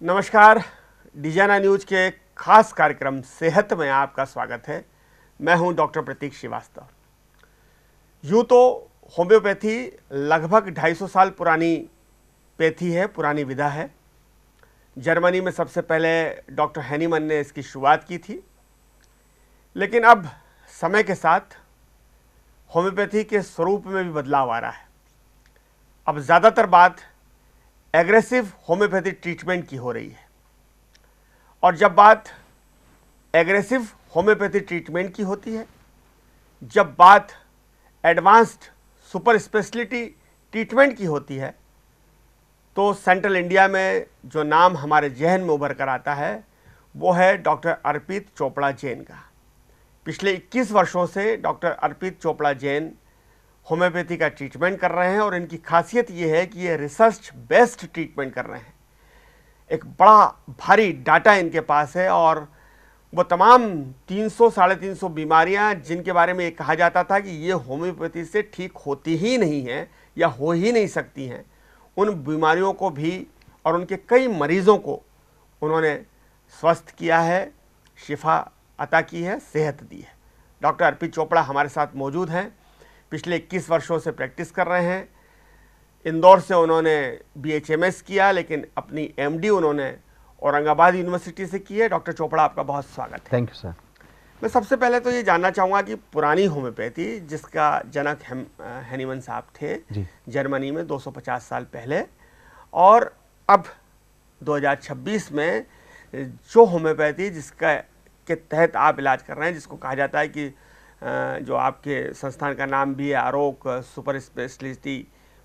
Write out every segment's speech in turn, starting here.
नमस्कार। डिजाना न्यूज के खास कार्यक्रम सेहत में आपका स्वागत है। मैं हूं डॉक्टर प्रतीक श्रीवास्तव। यूँ तो होम्योपैथी लगभग 250 साल पुरानी पैथी है, पुरानी विधा है। जर्मनी में सबसे पहले डॉक्टर हैनीमन ने इसकी शुरुआत की थी, लेकिन अब समय के साथ होम्योपैथी के स्वरूप में भी बदलाव आ रहा है। अब ज़्यादातर बात एग्रेसिव होम्योपैथी ट्रीटमेंट की हो रही है, और जब बात एग्रेसिव होम्योपैथी ट्रीटमेंट की होती है, जब बात एडवांस्ड सुपर स्पेशलिटी ट्रीटमेंट की होती है, तो सेंट्रल इंडिया में जो नाम हमारे जहन में उभर कर आता है वो है डॉक्टर अर्पित चोपड़ा जैन का। पिछले 21 वर्षों से डॉक्टर अर्पित चोपड़ा जैन होम्योपैथी का ट्रीटमेंट कर रहे हैं, और इनकी खासियत ये है कि ये रिसर्च बेस्ड ट्रीटमेंट कर रहे हैं। एक बड़ा भारी डाटा इनके पास है, और वो तमाम 300-350 बीमारियां जिनके बारे में ये कहा जाता था कि ये होम्योपैथी से ठीक होती ही नहीं हैं या हो ही नहीं सकती हैं, उन बीमारियों को भी और उनके कई मरीज़ों को उन्होंने स्वस्थ किया है, शिफा अता की है, सेहत दी है। डॉक्टर अर्पित चोपड़ा हमारे साथ मौजूद हैं। पिछले 21 वर्षों से प्रैक्टिस कर रहे हैं। इंदौर से उन्होंने BHMS किया, लेकिन अपनी MD उन्होंने औरंगाबाद यूनिवर्सिटी से की है। डॉक्टर चोपड़ा, आपका बहुत स्वागत है। Thank you sir. मैं सबसे पहले तो ये जानना चाहूँगा कि पुरानी होम्योपैथी, जिसका जनक हैनीमन साहब थे जर्मनी में 250 साल पहले, और अब 2026 में जो होम्योपैथी जिसका के तहत आप इलाज कर रहे हैं, जिसको कहा जाता है कि जो आपके संस्थान का नाम भी है आरोग सुपर स्पेशलिटी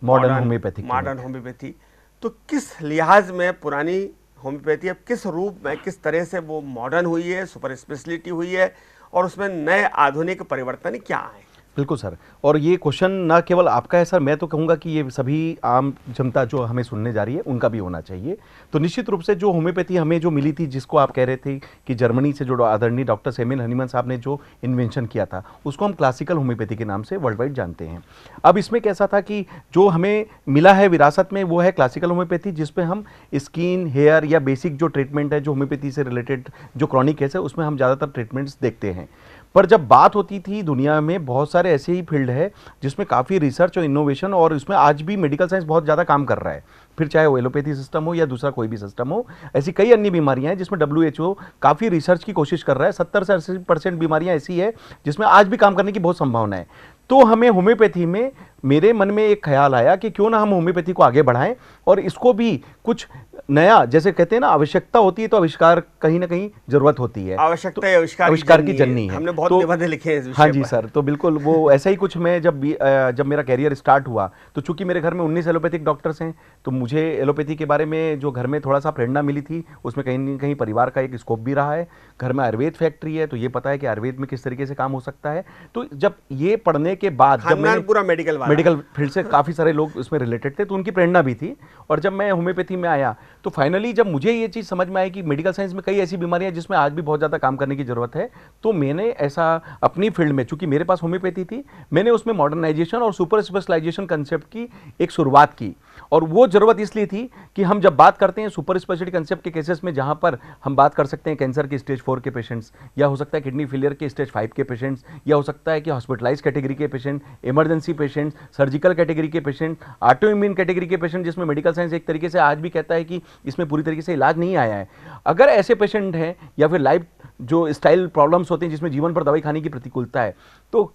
मॉडर्न होम्योपैथी, तो किस लिहाज में पुरानी होम्योपैथी अब किस रूप में, किस तरह से वो मॉडर्न हुई है, सुपर स्पेशलिटी हुई है, और उसमें नए आधुनिक परिवर्तन क्या आए? बिल्कुल सर, और ये क्वेश्चन ना केवल आपका है सर, मैं तो कहूँगा कि ये सभी आम जनता जो हमें सुनने जा रही है उनका भी होना चाहिए। तो निश्चित रूप से जो होम्योपैथी हमें जो मिली थी, जिसको आप कह रहे थे कि जर्मनी से जो आदरणीय डॉक्टर सैमुअल हैनीमन साहब ने जो इन्वेंशन किया था, उसको हम क्लासिकल होम्योपैथी के नाम से वर्ल्ड वाइड जानते हैं। अब इसमें कैसा था कि जो हमें मिला है विरासत में वो है क्लासिकल होम्योपैथी, जिसपे हम स्किन, हेयर या बेसिक जो ट्रीटमेंट है जो होम्योपैथी से रिलेटेड जो क्रॉनिक केस है उसमें हम ज़्यादातर ट्रीटमेंट्स देखते हैं। पर जब बात होती थी, दुनिया में बहुत सारे ऐसे ही फील्ड है जिसमें काफ़ी रिसर्च और इनोवेशन, और इसमें आज भी मेडिकल साइंस बहुत ज़्यादा काम कर रहा है, फिर चाहे वो एलोपैथी सिस्टम हो या दूसरा कोई भी सिस्टम हो। ऐसी कई अन्य बीमारियां हैं जिसमें WHO काफ़ी रिसर्च की कोशिश कर रहा है। 70 से 80% बीमारियां ऐसी है जिसमें आज भी काम करने की बहुत संभावना है। तो हमें होम्योपैथी में, मेरे मन में एक ख्याल आया कि क्यों ना हम होम्योपैथी को आगे बढ़ाएं और इसको भी कुछ नया, जैसे कहते हैं ना, आवश्यकता होती है तो आविष्कार कहीं ना कहीं जरूरत होती है। आवश्यकता तो आविष्कार की जननी है। हमने बहुत निबंध लिखे हैं इस विषय हाँ जी पर। सर, तो बिल्कुल वो ऐसा ही कुछ। मैं जब मेरा कैरियर स्टार्ट हुआ तो चूंकि मेरे घर में 19 एलोपैथिक डॉक्टर्स हैं, तो मुझे एलोपैथी के बारे में जो घर में थोड़ा सा प्रेरणा मिली थी, उसमें कहीं ना कहीं परिवार का एक स्कोप भी रहा है। घर में आयुर्वेद फैक्ट्री है, तो ये पता है कि आयुर्वेद में किस तरीके से काम हो सकता है। तो जब ये पढ़ने के बाद, जब मैंने पूरा मेडिकल फील्ड से काफ़ी सारे लोग उसमें रिलेटेड थे, तो उनकी प्रेरणा भी थी। और जब मैं होम्योपैथी में आया तो फाइनली जब मुझे ये चीज़ समझ में आई कि मेडिकल साइंस में कई ऐसी बीमारियां जिसमें आज भी बहुत ज़्यादा काम करने की ज़रूरत है, तो मैंने ऐसा अपनी फील्ड में, चूंकि मेरे पास होम्योपैथी थी, मैंने उसमें मॉडर्नाइजेशन और सुपर स्पेशलाइजेशन कंसेप्ट की एक शुरुआत की। और वो ज़रूरत इसलिए थी कि हम जब बात करते हैं सुपर स्पेशलिटी कंसेप्ट के केसेस में, जहाँ पर हम बात कर सकते हैं कैंसर के स्टेज 4 के पेशेंट्स, या हो सकता है किडनी फेलियर के स्टेज 5 के पेशेंट्स, या हो सकता है कि हॉस्पिटलाइज कैटेगरी के patient, emergency patients, surgical category के पेशेंट, ऑटो इम्यून कैटेगरी के पेशेंट, जिसमें मेडिकल साइंस एक तरीके से आज भी कहता है कि इसमें पूरी तरीके से इलाज नहीं आया है। अगर ऐसे पेशेंट हैं, या फिर लाइफ जो स्टाइल प्रॉब्लम्स होते हैं जिसमें जीवन पर दवाई खाने की प्रतिकूलता है, तो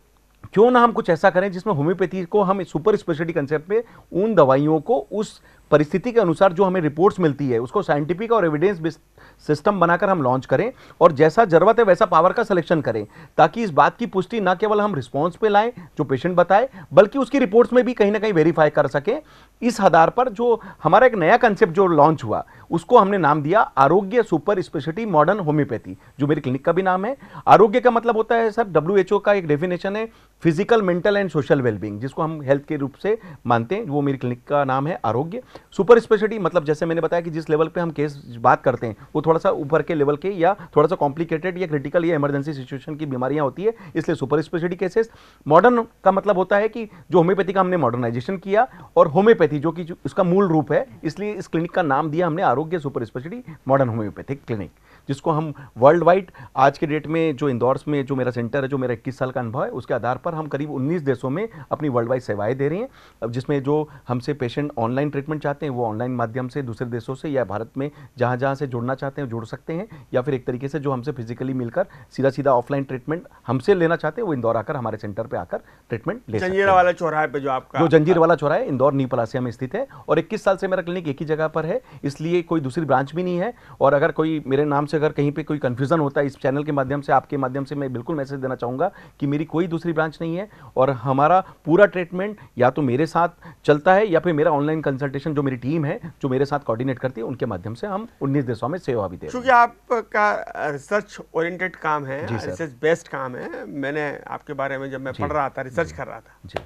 क्यों ना हम कुछ ऐसा करें जिसमें होम्योपैथी को हम सुपर स्पेशलिटी कंसेप्ट में उन दवाइयों को उस परिस्थिति के अनुसार जो हमें रिपोर्ट्स मिलती है उसको साइंटिफिक और एविडेंस बेस्ड सिस्टम बनाकर हम लॉन्च करें, और जैसा जरूरत है वैसा पावर का सिलेक्शन करें, ताकि इस बात की पुष्टि ना केवल हम रिस्पॉन्स पे लाएं जो पेशेंट बताए, बल्कि उसकी रिपोर्ट्स में भी कहीं ना कहीं वेरीफाई कर सकें। इस आधार पर जो हमारा एक नया कंसेप्ट जो लॉन्च हुआ, उसको हमने नाम दिया आरोग्य सुपर स्पेशलिटी मॉडर्न होम्योपैथी, जो मेरी क्लिनिक का भी नाम है। आरोग्य का मतलब होता है सर, WHO का एक डेफिनेशन है physical, mental and social wellbeing, जिसको हम हेल्थ के रूप से मानते हैं, वो मेरी क्लिनिक का नाम है आरोग्य। सुपर स्पेशलिटी मतलब जैसे मैंने बताया कि जिस लेवल पे हम केस बात करते हैं वो थोड़ा सा ऊपर के लेवल के या थोड़ा सा कॉम्प्लिकेटेड या क्रिटिकल या इमरजेंसी सिचुएशन की बीमारियां होती है, इसलिए सुपर स्पेशलिटी केसेस। मॉडर्न का मतलब होता है कि जो होम्योपैथी का हमने मॉडर्नाइजेशन किया, और होम्योपैथी जो कि उसका मूल रूप है, इसलिए इस क्लिनिक का नाम दिया हमने आरोग्य super speciality modern homeopathic clinic, जिसको हम वर्ल्ड वाइड आज के डेट में जो इंदौर में जो मेरा सेंटर है, जो मेरा 21 साल का अनुभव है, उसके आधार पर हम करीब 19 देशों में अपनी वर्ल्ड वाइड सेवाएं दे रही हैं। अब जिसमें जो हमसे पेशेंट ऑनलाइन ट्रीटमेंट चाहते हैं वो ऑनलाइन माध्यम से दूसरे देशों से या भारत में जहां जहां से जुड़ना चाहते हैं जुड़ सकते हैं, या फिर एक तरीके से जो हमसे फिजिकली मिलकर सीधा सीधा ऑफलाइन ट्रीटमेंट हमसे लेना चाहते हैं वो इंदौर आकर हमारे सेंटर पर आकर ट्रीटमेंट ले सकते हैं। जंजीरा वाला चौराहे पे जो आपका जो जंजीर वाला चौराहा है, इंदौर न्यू पलासिया में स्थित है, और 21 साल से मेरा क्लिनिक एक ही जगह पर है, इसलिए कोई दूसरी ब्रांच भी नहीं है। और अगर कोई मेरे नाम से अगर कहीं पे कोई कंफ्यूजन होता है, इस चैनल के माध्यम से आपके माध्यम से मैं बिल्कुल मैसेज देना चाहूँगा कि मेरी कोई दूसरी ब्रांच नहीं है, और हमारा पूरा ट्रीटमेंट या तो मेरे साथ चलता है या फिर मेरा ऑनलाइन कंसल्टेशन जो मेरी टीम है जो मेरे साथ कोऑर्डिनेट करती है, उनके माध्यम से हम 19 देशों में सेवा भी दे रहे हैं। क्योंकि आपका रिसर्च ओरिएंटेड काम है, जी सर। रिसर्च बेस्ड काम है। मैंने आपके बारे में जब मैं पढ़ रहा था, रिसर्च कर रहा था, जी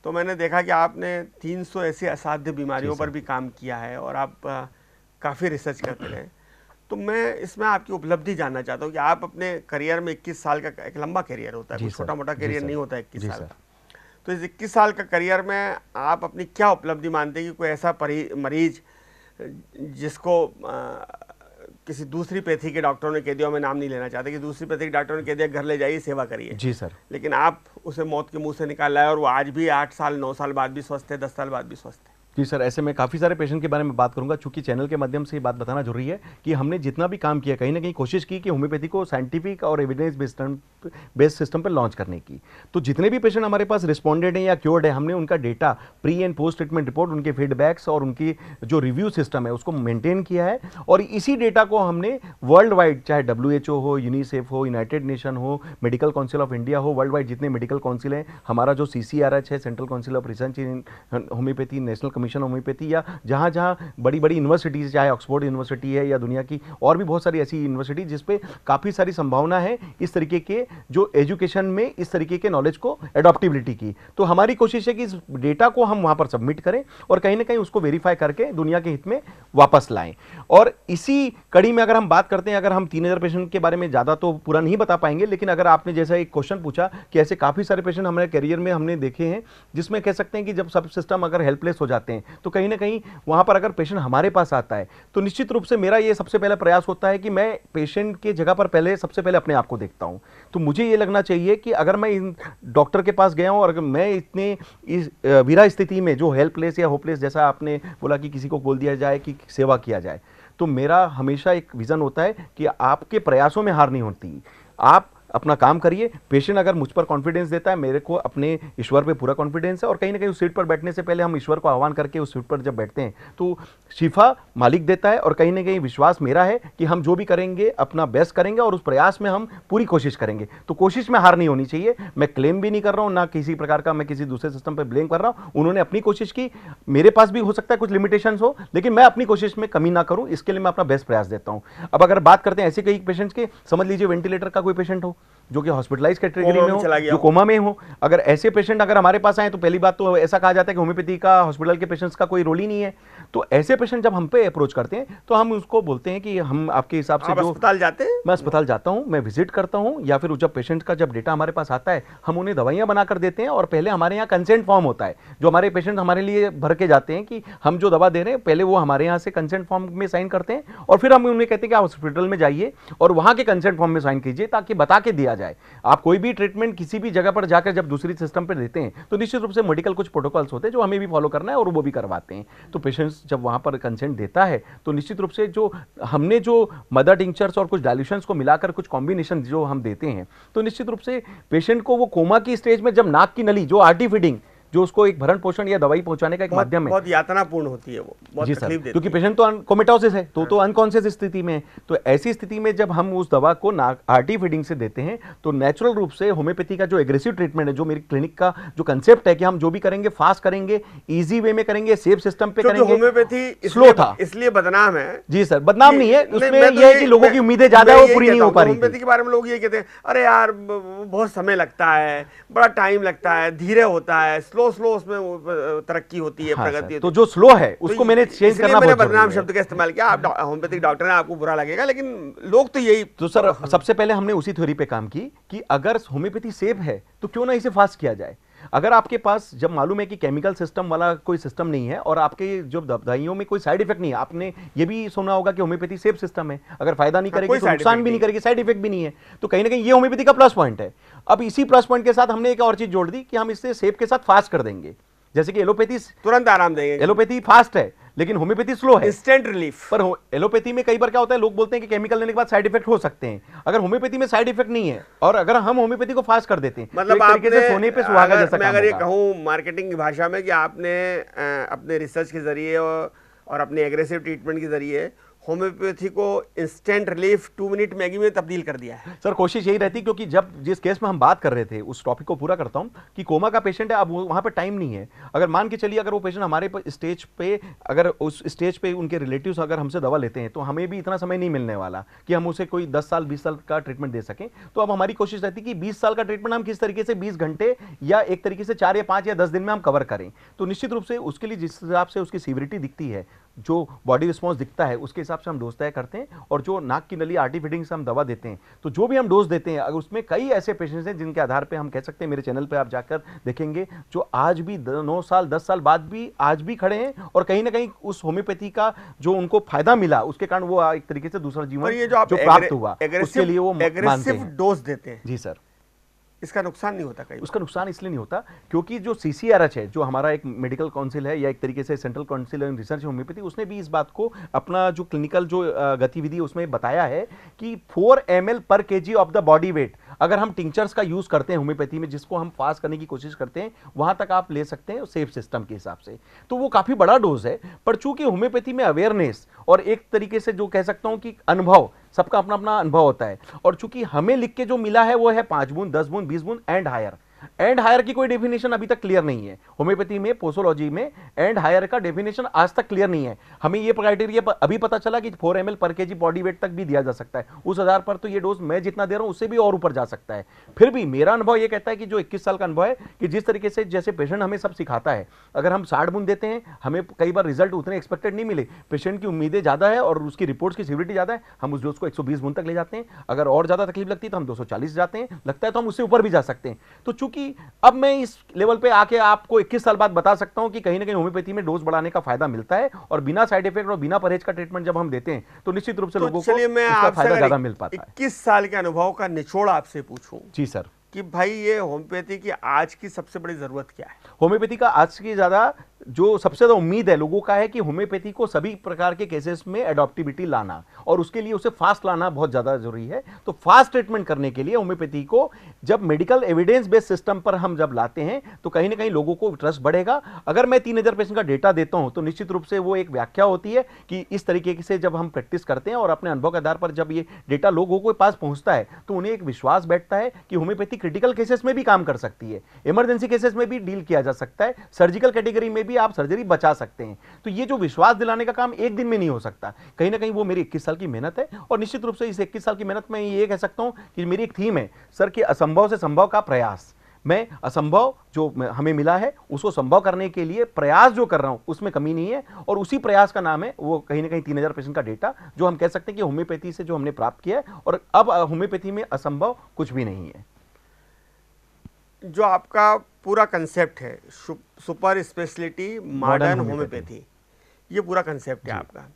तो मैंने देखा कि आपने 300 ऐसी असाध्य बीमारियों पर भी काम किया है, और आप काफ़ी रिसर्च करते रहे। तो मैं इसमें आपकी उपलब्धि जानना चाहता हूँ कि आप अपने करियर में 21 साल का एक लंबा करियर होता है, जी कोई सर, छोटा मोटा जी करियर सर, नहीं होता 21 जी साल सर। का। तो इस 21 साल का करियर में आप अपनी क्या उपलब्धि मानते हैं कि कोई ऐसा मरीज जिसको किसी दूसरी पैथी के डॉक्टरों ने कह दिया, मैं नाम नहीं लेना चाहता, कि दूसरी पैथी के डॉक्टरों ने कह दिया घर ले जाइए सेवा करिए, जी सर। लेकिन आप उसे मौत के मुंह से निकाल लाए, और वो आज भी 8 साल 9 साल बाद भी स्वस्थ है, 10 साल बाद भी स्वस्थ है। जी सर, ऐसे में काफ़ी सारे पेशेंट के बारे में बात करूंगा, चूंकि चैनल के माध्यम से ये बात बताना जरूरी है कि हमने जितना भी काम किया, कहीं ना कहीं कोशिश की कि होम्योपैथी को साइंटिफिक और एविडेंस बेस्ड सिस्टम पर लॉन्च करने की। तो जितने भी पेशेंट हमारे पास रिस्पॉन्डेड हैं या क्योर्ड है, हमने उनका data, pre and post treatment report, उनके फीडबैक्स और उनकी जो रिव्यू सिस्टम है उसको मेंटेन किया है, और इसी डेटा को हमने वर्ल्ड वाइड, चाहे WHO हो, यूनिसेफ हो, यूनाइटेड नेशन हो, मेडिकल काउंसिल ऑफ इंडिया हो, वर्ल्ड वाइड जितने मेडिकल काउंसिल हैं, हमारा जो CCRH है, central council of research in homeopathy, national commission homeopathy, या जहाँ जहाँ बड़ी बड़ी यूनिवर्सिटीज़, चाहे ऑक्सफोर्ड यूनिवर्सिटी है या दुनिया की और भी बहुत सारी ऐसी यूनिवर्सिटी जिस पे काफ़ी सारी संभावना है इस तरीके के जो एजुकेशन में इस तरीके के नॉलेज को एडॉप्टिबिलिटी की। तो हमारी कोशिश है कि इस डेटा को हम वहाँ पर सबमिट करें और कहीं ना कहीं उसको वेरीफाई करके दुनिया के हित में वापस लाएं। और इसी कड़ी में अगर हम बात करते हैं, अगर हम 3000 पेशेंट के बारे में ज़्यादा तो पूरा नहीं बता पाएंगे, लेकिन अगर आपने जैसा एक क्वेश्चन पूछा कि ऐसे काफ़ी सारे पेशेंट हमारे करियर में हमने देखे हैं जिसमें कह सकते हैं कि जब सब सिस्टम अगर हेल्पलेस हो जाते हैं तो कहीं ना कहीं वहाँ पर अगर पेशेंट हमारे पास आता है तो निश्चित रूप से मेरा ये सबसे पहला प्रयास होता है कि मैं पेशेंट के जगह पर सबसे पहले अपने आप को देखता हूँ। तो मुझे ये लगना चाहिए कि अगर मैं इन डॉक्टर के पास गया हूँ और अगर मैं इतने इस विरा स्थिति में जो हेल्पलेस या होपलेस, जैसा आपने बोला कि किसी को बोल दिया जाए कि सेवा किया जाए, तो मेरा हमेशा एक विज़न होता है कि आपके प्रयासों में हार नहीं होती, आप अपना काम करिए। पेशेंट अगर मुझ पर कॉन्फिडेंस देता है, मेरे को अपने ईश्वर पे पूरा कॉन्फिडेंस है, और कहीं ना कहीं उस सीट पर बैठने से पहले हम ईश्वर को आह्वान करके उस सीट पर जब बैठते हैं तो शिफा मालिक देता है, और कहीं ना कहीं विश्वास मेरा है कि हम जो भी करेंगे अपना बेस्ट करेंगे और उस प्रयास में हम पूरी कोशिश करेंगे। तो कोशिश में हार नहीं होनी चाहिए। मैं क्लेम भी नहीं कर रहा हूँ, ना किसी प्रकार का मैं किसी दूसरे सिस्टम पर ब्लेम कर रहा हूँ। उन्होंने अपनी कोशिश की, मेरे पास भी हो सकता है कुछ लिमिटेशंस हो, लेकिन मैं अपनी कोशिश में कमी ना करूँ, इसके लिए मैं अपना बेस्ट प्रयास देता हूँ। अब अगर बात करते हैं ऐसे कई पेशेंट्स के, समझ लीजिए वेंटिलेटर का कोई पेशेंट हो जो कि हॉस्पिटलाइज कैटेगरी में हो, जो कोमा में हो, अगर ऐसे पेशेंट अगर हमारे पास आए तो पहली बात तो ऐसा कहा जाता है कि होम्योपैथी का हॉस्पिटल के पेशेंट्स का कोई रोल ही नहीं है। तो ऐसे पेशेंट जब हम पे अप्रोच करते हैं तो हम उसको बोलते हैं कि हम आपके हिसाब से जो अस्पताल जाते हैं, मैं अस्पताल जाता हूं, मैं विजिट करता हूं, या फिर जब पेशेंट का जब डेटा हमारे पास आता है हम उन्हें दवाइयां बनाकर देते हैं, और पहले हमारे यहाँ कंसेंट फॉर्म होता है जो हमारे पेशेंट हमारे लिए भर के जाते हैं कि हम जो दवा दे रहे हैं पहले वो हमारे यहाँ से कंसेंट फॉर्म में साइन करते हैं, और फिर हम उन्हें कहते हैं कि आप हॉस्पिटल में जाइए और वहाँ के कंसेंट फॉर्म में साइन कीजिए ताकि बता के दिया जाए। आप कोई भी ट्रीटमेंट किसी भी जगह पर जाकर जब दूसरी सिस्टम पर देते हैं तो निश्चित रूप से मेडिकल कुछ प्रोटोकॉल्स होते हैं जो हमें भी फॉलो करना है और वो भी करवाते हैं। तो पेशेंट्स जब वहाँ पर कंसेंट देता है तो निश्चित रूप से जो हमने जो मदर टिंचर्स और कुछ डाइल्यूशंस को मिलाकर कुछ कॉम्बिनेशन जो हम देते हैं तो निश्चित रूप से पेशेंट को वो कोमा की स्टेज में जब नाक की नली जो आरटी फीडिंग जो उसको एक भरण पोषण या दवाई पहुंचाने का एक माध्यम है, बहुत यातनापूर्ण होती है, वो बहुत जी तकलीफ सर, देती क्योंकि है। पेशेंट तो कोमेटोसिस है तो अनकॉन्शियस स्थिति में है। तो ऐसी स्थिति में जब हम उस दवा को आरटी फीडिंग से देते हैं तो नेचुरल रूप से होम्योपैथी का जो एग्रेसिव ट्रीटमेंट है, जो मेरी क्लिनिक का जो कंसेप्ट है कि हम जो भी करेंगे फास्ट करेंगे, इजी वे में करेंगे, सेफ सिस्टम पे करेंगे। होम्योपैथी स्लो था, इसलिए बदनाम है। जी सर, बदनाम नहीं है, उसमें मैं तो यह है कि लोगों की उम्मीदें ज्यादा है, वो पूरी नहीं हो पा रही थी। होम्योपैथी के बारे में लोग ये कहते हैं, अरे यार बहुत समय लगता है, बड़ा टाइम लगता है, धीरे होता है, स्लो स्लो स्लो उसमें तरक्की होती है, हाँ प्रगति सर, तो होती जो स्लो है उसको तो मैंने चेंज इसलिए करना मैंने बहुत बदनाम जरूरी है। शब्द का इस्तेमाल किया। आप होम्योपैथिक डॉक्टर हैं, आपको बुरा लगेगा, लेकिन लोग तो यही। तो सर सबसे पहले हमने उसी थ्योरी पे काम की कि अगर होम्योपैथी सेफ है तो क्यों ना इसे फास्ट किया जाए। अगर आपके पास जब मालूम है कि केमिकल सिस्टम वाला कोई सिस्टम नहीं है और आपके जो दवाइयों में कोई साइड इफेक्ट नहीं है, आपने ये भी सुना होगा कि होम्योपैथी सेफ सिस्टम है, अगर फायदा नहीं करेगी कोई तो side नुकसान effect भी नहीं नहीं। करेगी, साइड इफेक्ट भी नहीं है, तो कहीं ना कहीं ये होम्योपैथी का प्लस पॉइंट है। अब इसी प्लस पॉइंट के साथ हमने एक और चीज जोड़ दी कि हम इससे सेफ के साथ फास्ट कर देंगे। जैसे कि एलोपैथी, तुरंत आराम देंगे, एलोपैथी फास्ट है लेकिन होम्योपैथी स्लो है। Instant relief. पर एलोपैथी में कई बार क्या होता है, लोग बोलते हैं कि केमिकल लेने के बाद साइड इफेक्ट हो सकते हैं। अगर होम्योपैथी में साइड इफेक्ट नहीं है और अगर हम होम्योपैथी को फास्ट कर देते हैं मतलब तो एक तरीके से आपने, सोने पे सुहागा जैसा मैं काम अगर ये होगा। कहूँ मार्केटिंग की भाषा में कि आपने अपने रिसर्च के जरिए और अपने एग्रेसिव ट्रीटमेंट के जरिए होम्योपैथी को इंस्टेंट रिलीफ 2 मिनट मैगी में तब्दील कर दिया है। सर कोशिश यही रहती, क्योंकि जब जिस केस में हम बात कर रहे थे उस टॉपिक को पूरा करता हूं कि कोमा का पेशेंट है, अब वहां पे टाइम नहीं है। अगर मान के चलिए अगर वो पेशेंट हमारे स्टेज पे, अगर उस स्टेज पे उनके रिलेटिव्स अगर हमसे दवा लेते हैं तो हमें भी इतना समय नहीं मिलने वाला कि हम उसे कोई 10 साल 20 साल का ट्रीटमेंट दे सकें। तो अब हमारी कोशिश रहती कि 20 साल का ट्रीटमेंट हम किस तरीके से 20 घंटे या एक तरीके से 4 या 5 या 10 दिन में हम कवर करें। तो निश्चित रूप से उसके लिए जिस हिसाब से उसकी सीवियरिटी दिखती है, जो बॉडी रिस्पॉन्स दिखता है, उसके हिसाब से हम डोज तय करते हैं। और जो नाक की नली आरटी फीडिंग से हम दवा देते हैं, तो जो भी हम डोज देते हैं, अगर उसमें कई ऐसे पेशेंट्स हैं जिनके आधार पे हम कह सकते हैं, मेरे चैनल पे आप जाकर देखेंगे, जो आज भी 9 साल 10 साल बाद भी आज भी खड़े हैं और कहीं ना कहीं उस होम्योपैथी का जो उनको फायदा मिला उसके कारण वो एक तरीके से दूसरा जीवन और ये जो आप जो प्राप्त हुआ उसके लिए वो मानते एग्रेसिव हैं। डोज देते हैं, जी सर, इसका नुकसान नहीं होता कहीं? उसका नुकसान इसलिए नहीं होता क्योंकि जो CCRH है, जो हमारा एक मेडिकल काउंसिल है या एक तरीके से central council on research homeopathy, उसने भी इस बात को अपना जो क्लिनिकल जो गतिविधि उसमें बताया है कि 4 ml पर kg of the body weight अगर हम टिंचर्स का यूज करते हैं होम्योपैथी में, जिसको हम फास्ट करने की कोशिश करते हैं, वहां तक आप ले सकते हैं सेफ सिस्टम के हिसाब से। तो वो काफी बड़ा डोज है। पर चूंकि होम्योपैथी में अवेयरनेस और एक तरीके से जो कह सकता हूं कि अनुभव, सबका अपना अपना अनुभव होता है, और चूंकि हमें लिख के जो मिला है वो है 5 बूंद 10 बूंद 20 बूंद एंड हायर। एंड हायर की कोई डेफिनेशन अभी तक क्लियर नहीं है होम्योपैथी में, पोसोलॉजी में एंड हायर का डेफिनेशन आज तक क्लियर नहीं है। हमें ये क्राइटेरिया अभी पता चला कि 4 ml पर kg बॉडी वेट तक भी दिया जा सकता है। उस आधार पर तो ये डोज मैं जितना दे रहा हूं उससे भी और ऊपर जा सकता है। फिर भी मेरा अनुभव ये कहता है कि जो 21 साल का अनुभव है कि जिस तरीके से जैसे पेशेंट हमें सब सिखाता है, अगर हम 60 बूंद देते हैं, हमें कई बार रिजल्ट उतने एक्सपेक्टेड नहीं मिले, पेशेंट की उम्मीदें ज्यादा है और उसकी रिपोर्ट्स की सीवियरिटी ज्यादा है, हम उस डोज को 120 बूंद तक ले जाते हैं। अगर और ज्यादा तकलीफ लगती है तो हम 240 जाते हैं, लगता है तो हम उससे ऊपर भी जा सकते हैं। तो चूंकि अब मैं इस लेवल पे आके आपको 21 साल बाद बता सकता हूं कि कहीं ना कहीं होम्योपैथी में डोज बढ़ाने का फायदा मिलता है और बिना साइड इफेक्ट और बिना परहेज का ट्रीटमेंट जब हम देते हैं तो निश्चित रूप से तो लोगों को चलिए मैं उसका आपसे फायदा अगर ज्यादा मिल पाता है। 21 साल के अनुभव का निचोड़ आपसे पूछूं जी सर, कि भाई ये होम्योपैथी की आज की सबसे बड़ी जरूरत क्या है? होम्योपैथी का आज की ज्यादा जो सबसे ज्यादा उम्मीद है लोगों का है कि होम्योपैथी को सभी प्रकार के केसेस में एडॉप्टिबिलिटी लाना और उसके लिए उसे फास्ट लाना बहुत ज्यादा जरूरी है। तो फास्ट ट्रीटमेंट करने के लिए होम्योपैथी को जब मेडिकल एविडेंस बेस्ड सिस्टम पर हम जब लाते हैं तो कहीं ना कहीं लोगों को ट्रस्ट बढ़ेगा। अगर मैं 3000 पेशेंट का डेटा देता हूं तो निश्चित रूप से वो एक व्याख्या होती है कि इस तरीके से जब हम प्रैक्टिस करते हैं और अपने अनुभव के आधार पर जब ये डेटा लोगों के पास पहुंचता है तो उन्हें एक विश्वास बैठता है कि होम्योपैथी क्रिटिकल केसेस में भी काम कर सकती है, इमरजेंसी केसेस में भी डील किया जा सकता है, सर्जिकल कैटेगरी में भी आप सर्जरी बचा सकते हैं। तो ये जो विश्वास दिलाने का काम एक दिन में नहीं हो सकता, कहीं ना कहीं वो मेरी 21 साल की मेहनत है। और निश्चित रूप से इस 21 साल की मेहनत में ये कह सकता हूं कि मेरी एक थीम है सर कि असंभव से संभव का प्रयास। मैं असंभव जो हमें मिला है उसको संभव करने के लिए प्रयास जो कर रहा हूं उसमें कमी नहीं है, और उसी प्रयास का नाम है वो कहीं ना कहीं 3000 पेशेंट का डेटा जो हम कह सकते हैं कि होम्योपैथी से जो हमने प्राप्त किया है। और अब होम्योपैथी में असंभव कुछ भी नहीं है। जो आपका पूरा कंसेप्ट है super speciality modern homeopathy, homeopathy, ये पूरा कंसेप्ट है आपका,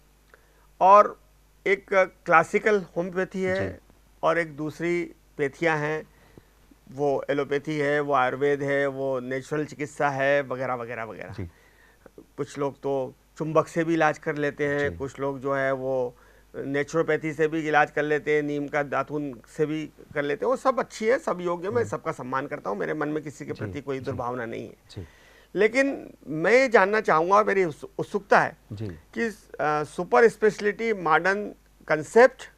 और एक क्लासिकल होम्योपैथी है और एक दूसरी पैथियाँ हैं, वो एलोपैथी है, वो आयुर्वेद है, वो नेचुरल चिकित्सा है, वगैरह वगैरह वगैरह। कुछ लोग तो चुंबक से भी इलाज कर लेते हैं, कुछ लोग जो है वो नेचुरोपैथी से भी इलाज कर लेते हैं, नीम का दातून से भी कर लेते हैं। वो सब अच्छी है, सब योग्य है, मैं सबका सम्मान करता हूँ, मेरे मन में किसी के प्रति कोई दुर्भावना नहीं है। लेकिन मैं ये जानना चाहूँगा, मेरी उत्सुकता है कि सुपर स्पेशलिटी मॉडर्न कंसेप्ट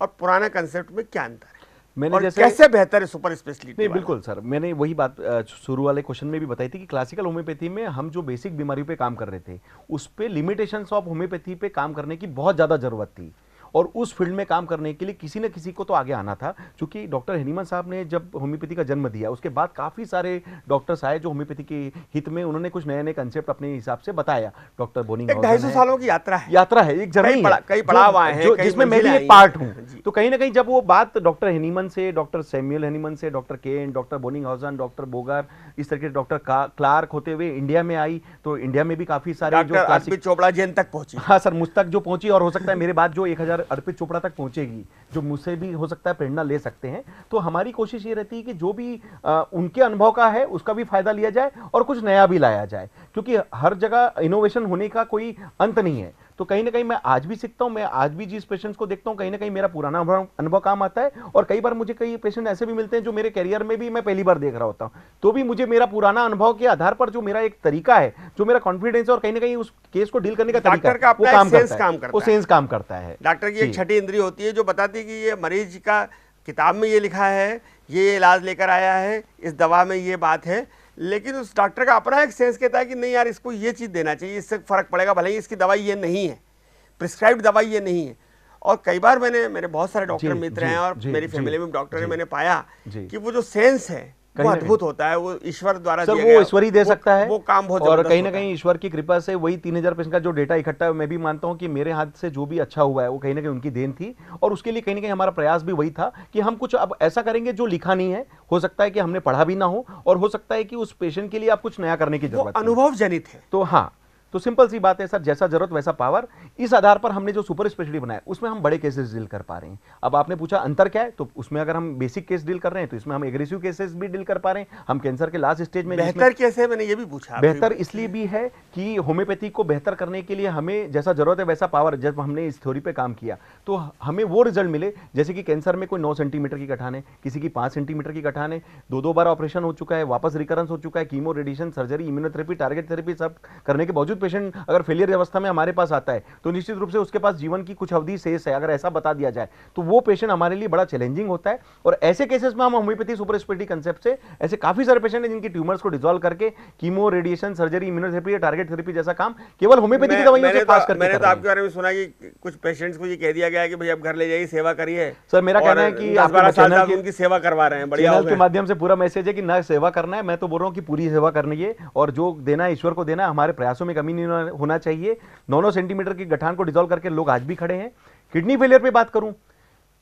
और पुराना कंसेप्ट में क्या अंतर है, और कैसे बेहतर है सुपर स्पेशलिटी? नहीं बिल्कुल सर, मैंने वही बात शुरू वाले क्वेश्चन में भी बताई थी कि क्लासिकल होम्योपैथी में हम जो बेसिक बीमारियों पे काम कर रहे थे उस पे लिमिटेशंस ऑफ होम्योपैथी पे काम करने की बहुत ज़्यादा ज़रूरत थी। और उस फील्ड में काम करने के लिए किसी न किसी को तो आगे आना था। क्योंकि डॉक्टर हनीमन साहब ने जब होम्योपैथी का जन्म दिया, उसके बाद काफ़ी सारे डॉक्टर्स आए जो होम्योपैथी के हित में उन्होंने कुछ नए नए कंसेप्ट अपने हिसाब से बताया। डॉक्टर बोनिंग 250 सालों की यात्रा है, एक जर्नी है, कई पड़ाव आए हैं, कई जिसमें मैं भी मंजिलें एक पार्ट आई हूँ। हैं। तो कहीं ना कहीं जब वो बात डॉक्टर हनीमन से, डॉक्टर सैमुअल हनीमन से, डॉक्टर केन, डॉक्टर बोनिंगहाउसन, डॉक्टर बोगर, इस तरह के डॉक्टर क्लार्क होते हुए इंडिया में आई, तो इंडिया में भी काफी सारे जो डॉक्टर अर्पित चोपड़ा जैन तक पहुंची। हाँ सर, मुझ तक जो पहुंची और हो सकता है मेरे बाद जो 1000 अर्पित चोपड़ा तक पहुंचेगी, जो मुझसे भी हो सकता है प्रेरणा ले सकते हैं। तो हमारी कोशिश ये रहती है कि जो भी उनके अनुभव का है उसका भी फायदा लिया जाए और कुछ नया भी लाया जाए, क्योंकि हर जगह इनोवेशन होने का कोई अंत नहीं है। तो कहीं ना कहीं मैं आज भी सीखता हूं, मैं आज भी जिस पेशेंट्स को देखता हूं कहीं ना कहीं मेरा पुराना अनुभव काम आता है। और कई बार मुझे कई पेशेंट ऐसे भी मिलते हैं जो मेरे करियर में भी मैं पहली बार देख रहा होता हूं, तो भी मुझे मेरा पुराना अनुभव के आधार पर जो मेरा एक तरीका है, जो मेरा कॉन्फिडेंस है और कहीं ना कहीं उस केस को डील करने का तरीका डॉक्टर का वो अपना काम एक सेंस करता है, काम करता वो है। सेंस काम करता है। डॉक्टर की एक छठी इंद्रिय होती है जो बताती है कि ये मरीज का किताब में ये लिखा है, ये इलाज लेकर आया है, इस दवा में ये बात है, लेकिन उस डॉक्टर का अपना एक सेंस कहता है कि नहीं यार इसको ये चीज़ देना चाहिए, इससे फर्क पड़ेगा, भले ही इसकी दवाई ये नहीं है, प्रिस्क्राइब्ड दवाई ये नहीं है। और कई बार मेरे बहुत सारे डॉक्टर मित्र हैं और मेरी फैमिली में डॉक्टर हैं, मैंने पाया कि वो जो सेंस है वो अद्भुत होता है, वो ईश्वर द्वारा दिया गया, वो ईश्वर ही दे सकता है, वो काम बहुत और कहीं ना होता है। कहीं ईश्वर की कृपा से वही 3000 पेशेंट का जो डेटा इकट्ठा है, मैं भी मानता हूं कि मेरे हाथ से जो भी अच्छा हुआ है वो कहीं ना कहीं उनकी देन थी। और उसके लिए कहीं ना कहीं हमारा प्रयास भी वही था कि हम कुछ अब ऐसा करेंगे जो लिखा नहीं है, हो सकता है कि हमने पढ़ा भी ना हो, और हो सकता है कि उस पेशेंट के लिए आप कुछ नया करने की जरूरत है, अनुभव जनित है। तो हाँ, तो सिंपल सी बात है सर, जैसा जरूरत वैसा पावर। इस आधार पर हमने जो सुपर स्पेशलिटी बनाया उसमें हम बड़े केसेस डील कर पा रहे हैं। अब आपने पूछा अंतर क्या है, तो उसमें अगर हम बेसिक केस डील कर रहे हैं तो इसमें हम एग्रेसिव केसेस भी डील कर पा रहे हैं। हम कैंसर के लास्ट स्टेज में बेहतर कैसे है, मैंने ये भी पूछा। बेहतर इसलिए भी है कि होम्योपैथी को बेहतर करने के लिए हमें जैसा जरूरत है वैसा पावर, जब हमने इस थ्योरी पे काम किया तो हमें वो रिजल्ट मिले। जैसे कि कैंसर में कोई 9 सेंटीमीटर की गठान है, किसी की 5 सेंटीमीटर की गठान है, 2 बार ऑपरेशन हो चुका है, वापस रिकरेंस हो चुका है, chemo, radiation, surgery, immunotherapy, target therapy सब करने के बावजूद पेशेंट अगर फेलियर अवस्था में हमारे पास आता है तो निश्चित रूप से उसके पास जीवन की कुछ अवधि शेष है, अगर ऐसा बता दिया जाए तो वो पेशेंट हमारे लिए बड़ा चैलेंजिंग होता है। और ऐसे केसेस में हम होम्योपैथी सुपर स्पेशलिटी कंसेप्ट से ऐसे काफी सारे पेशेंट हैं जिनकी ट्यूमर्स को डिसॉल्व करके कीमो, रेडिएशन, सर्जरी, इम्यूनोथेरेपी या टारगेट थेरेपी जैसा काम केवल होम्योपैथी की दवाइयों से पास करके। मैंने तो आपके बारे में सुना कि कुछ पेशेंट्स को ये कह दिया गया है कि भाई आप घर ले जाइए, सेवा करिए। सर मेरा कहना है कि 10-12 साल से उनकी सेवा करवा रहे हैं, बढ़िया के माध्यम से पूरा मैसेज है कि ना सेवा करना है, मैं तो बोल रहा हूँ कि पूरी सेवा करनी है और जो देना है ईश्वर को देना है, हमारे प्रयासों में कमी नहीं होना चाहिए। 9 सेंटीमीटर की गठान को डिसॉल्व करके लोग आज भी खड़े हैं। किडनी फेलियर पे बात करूं,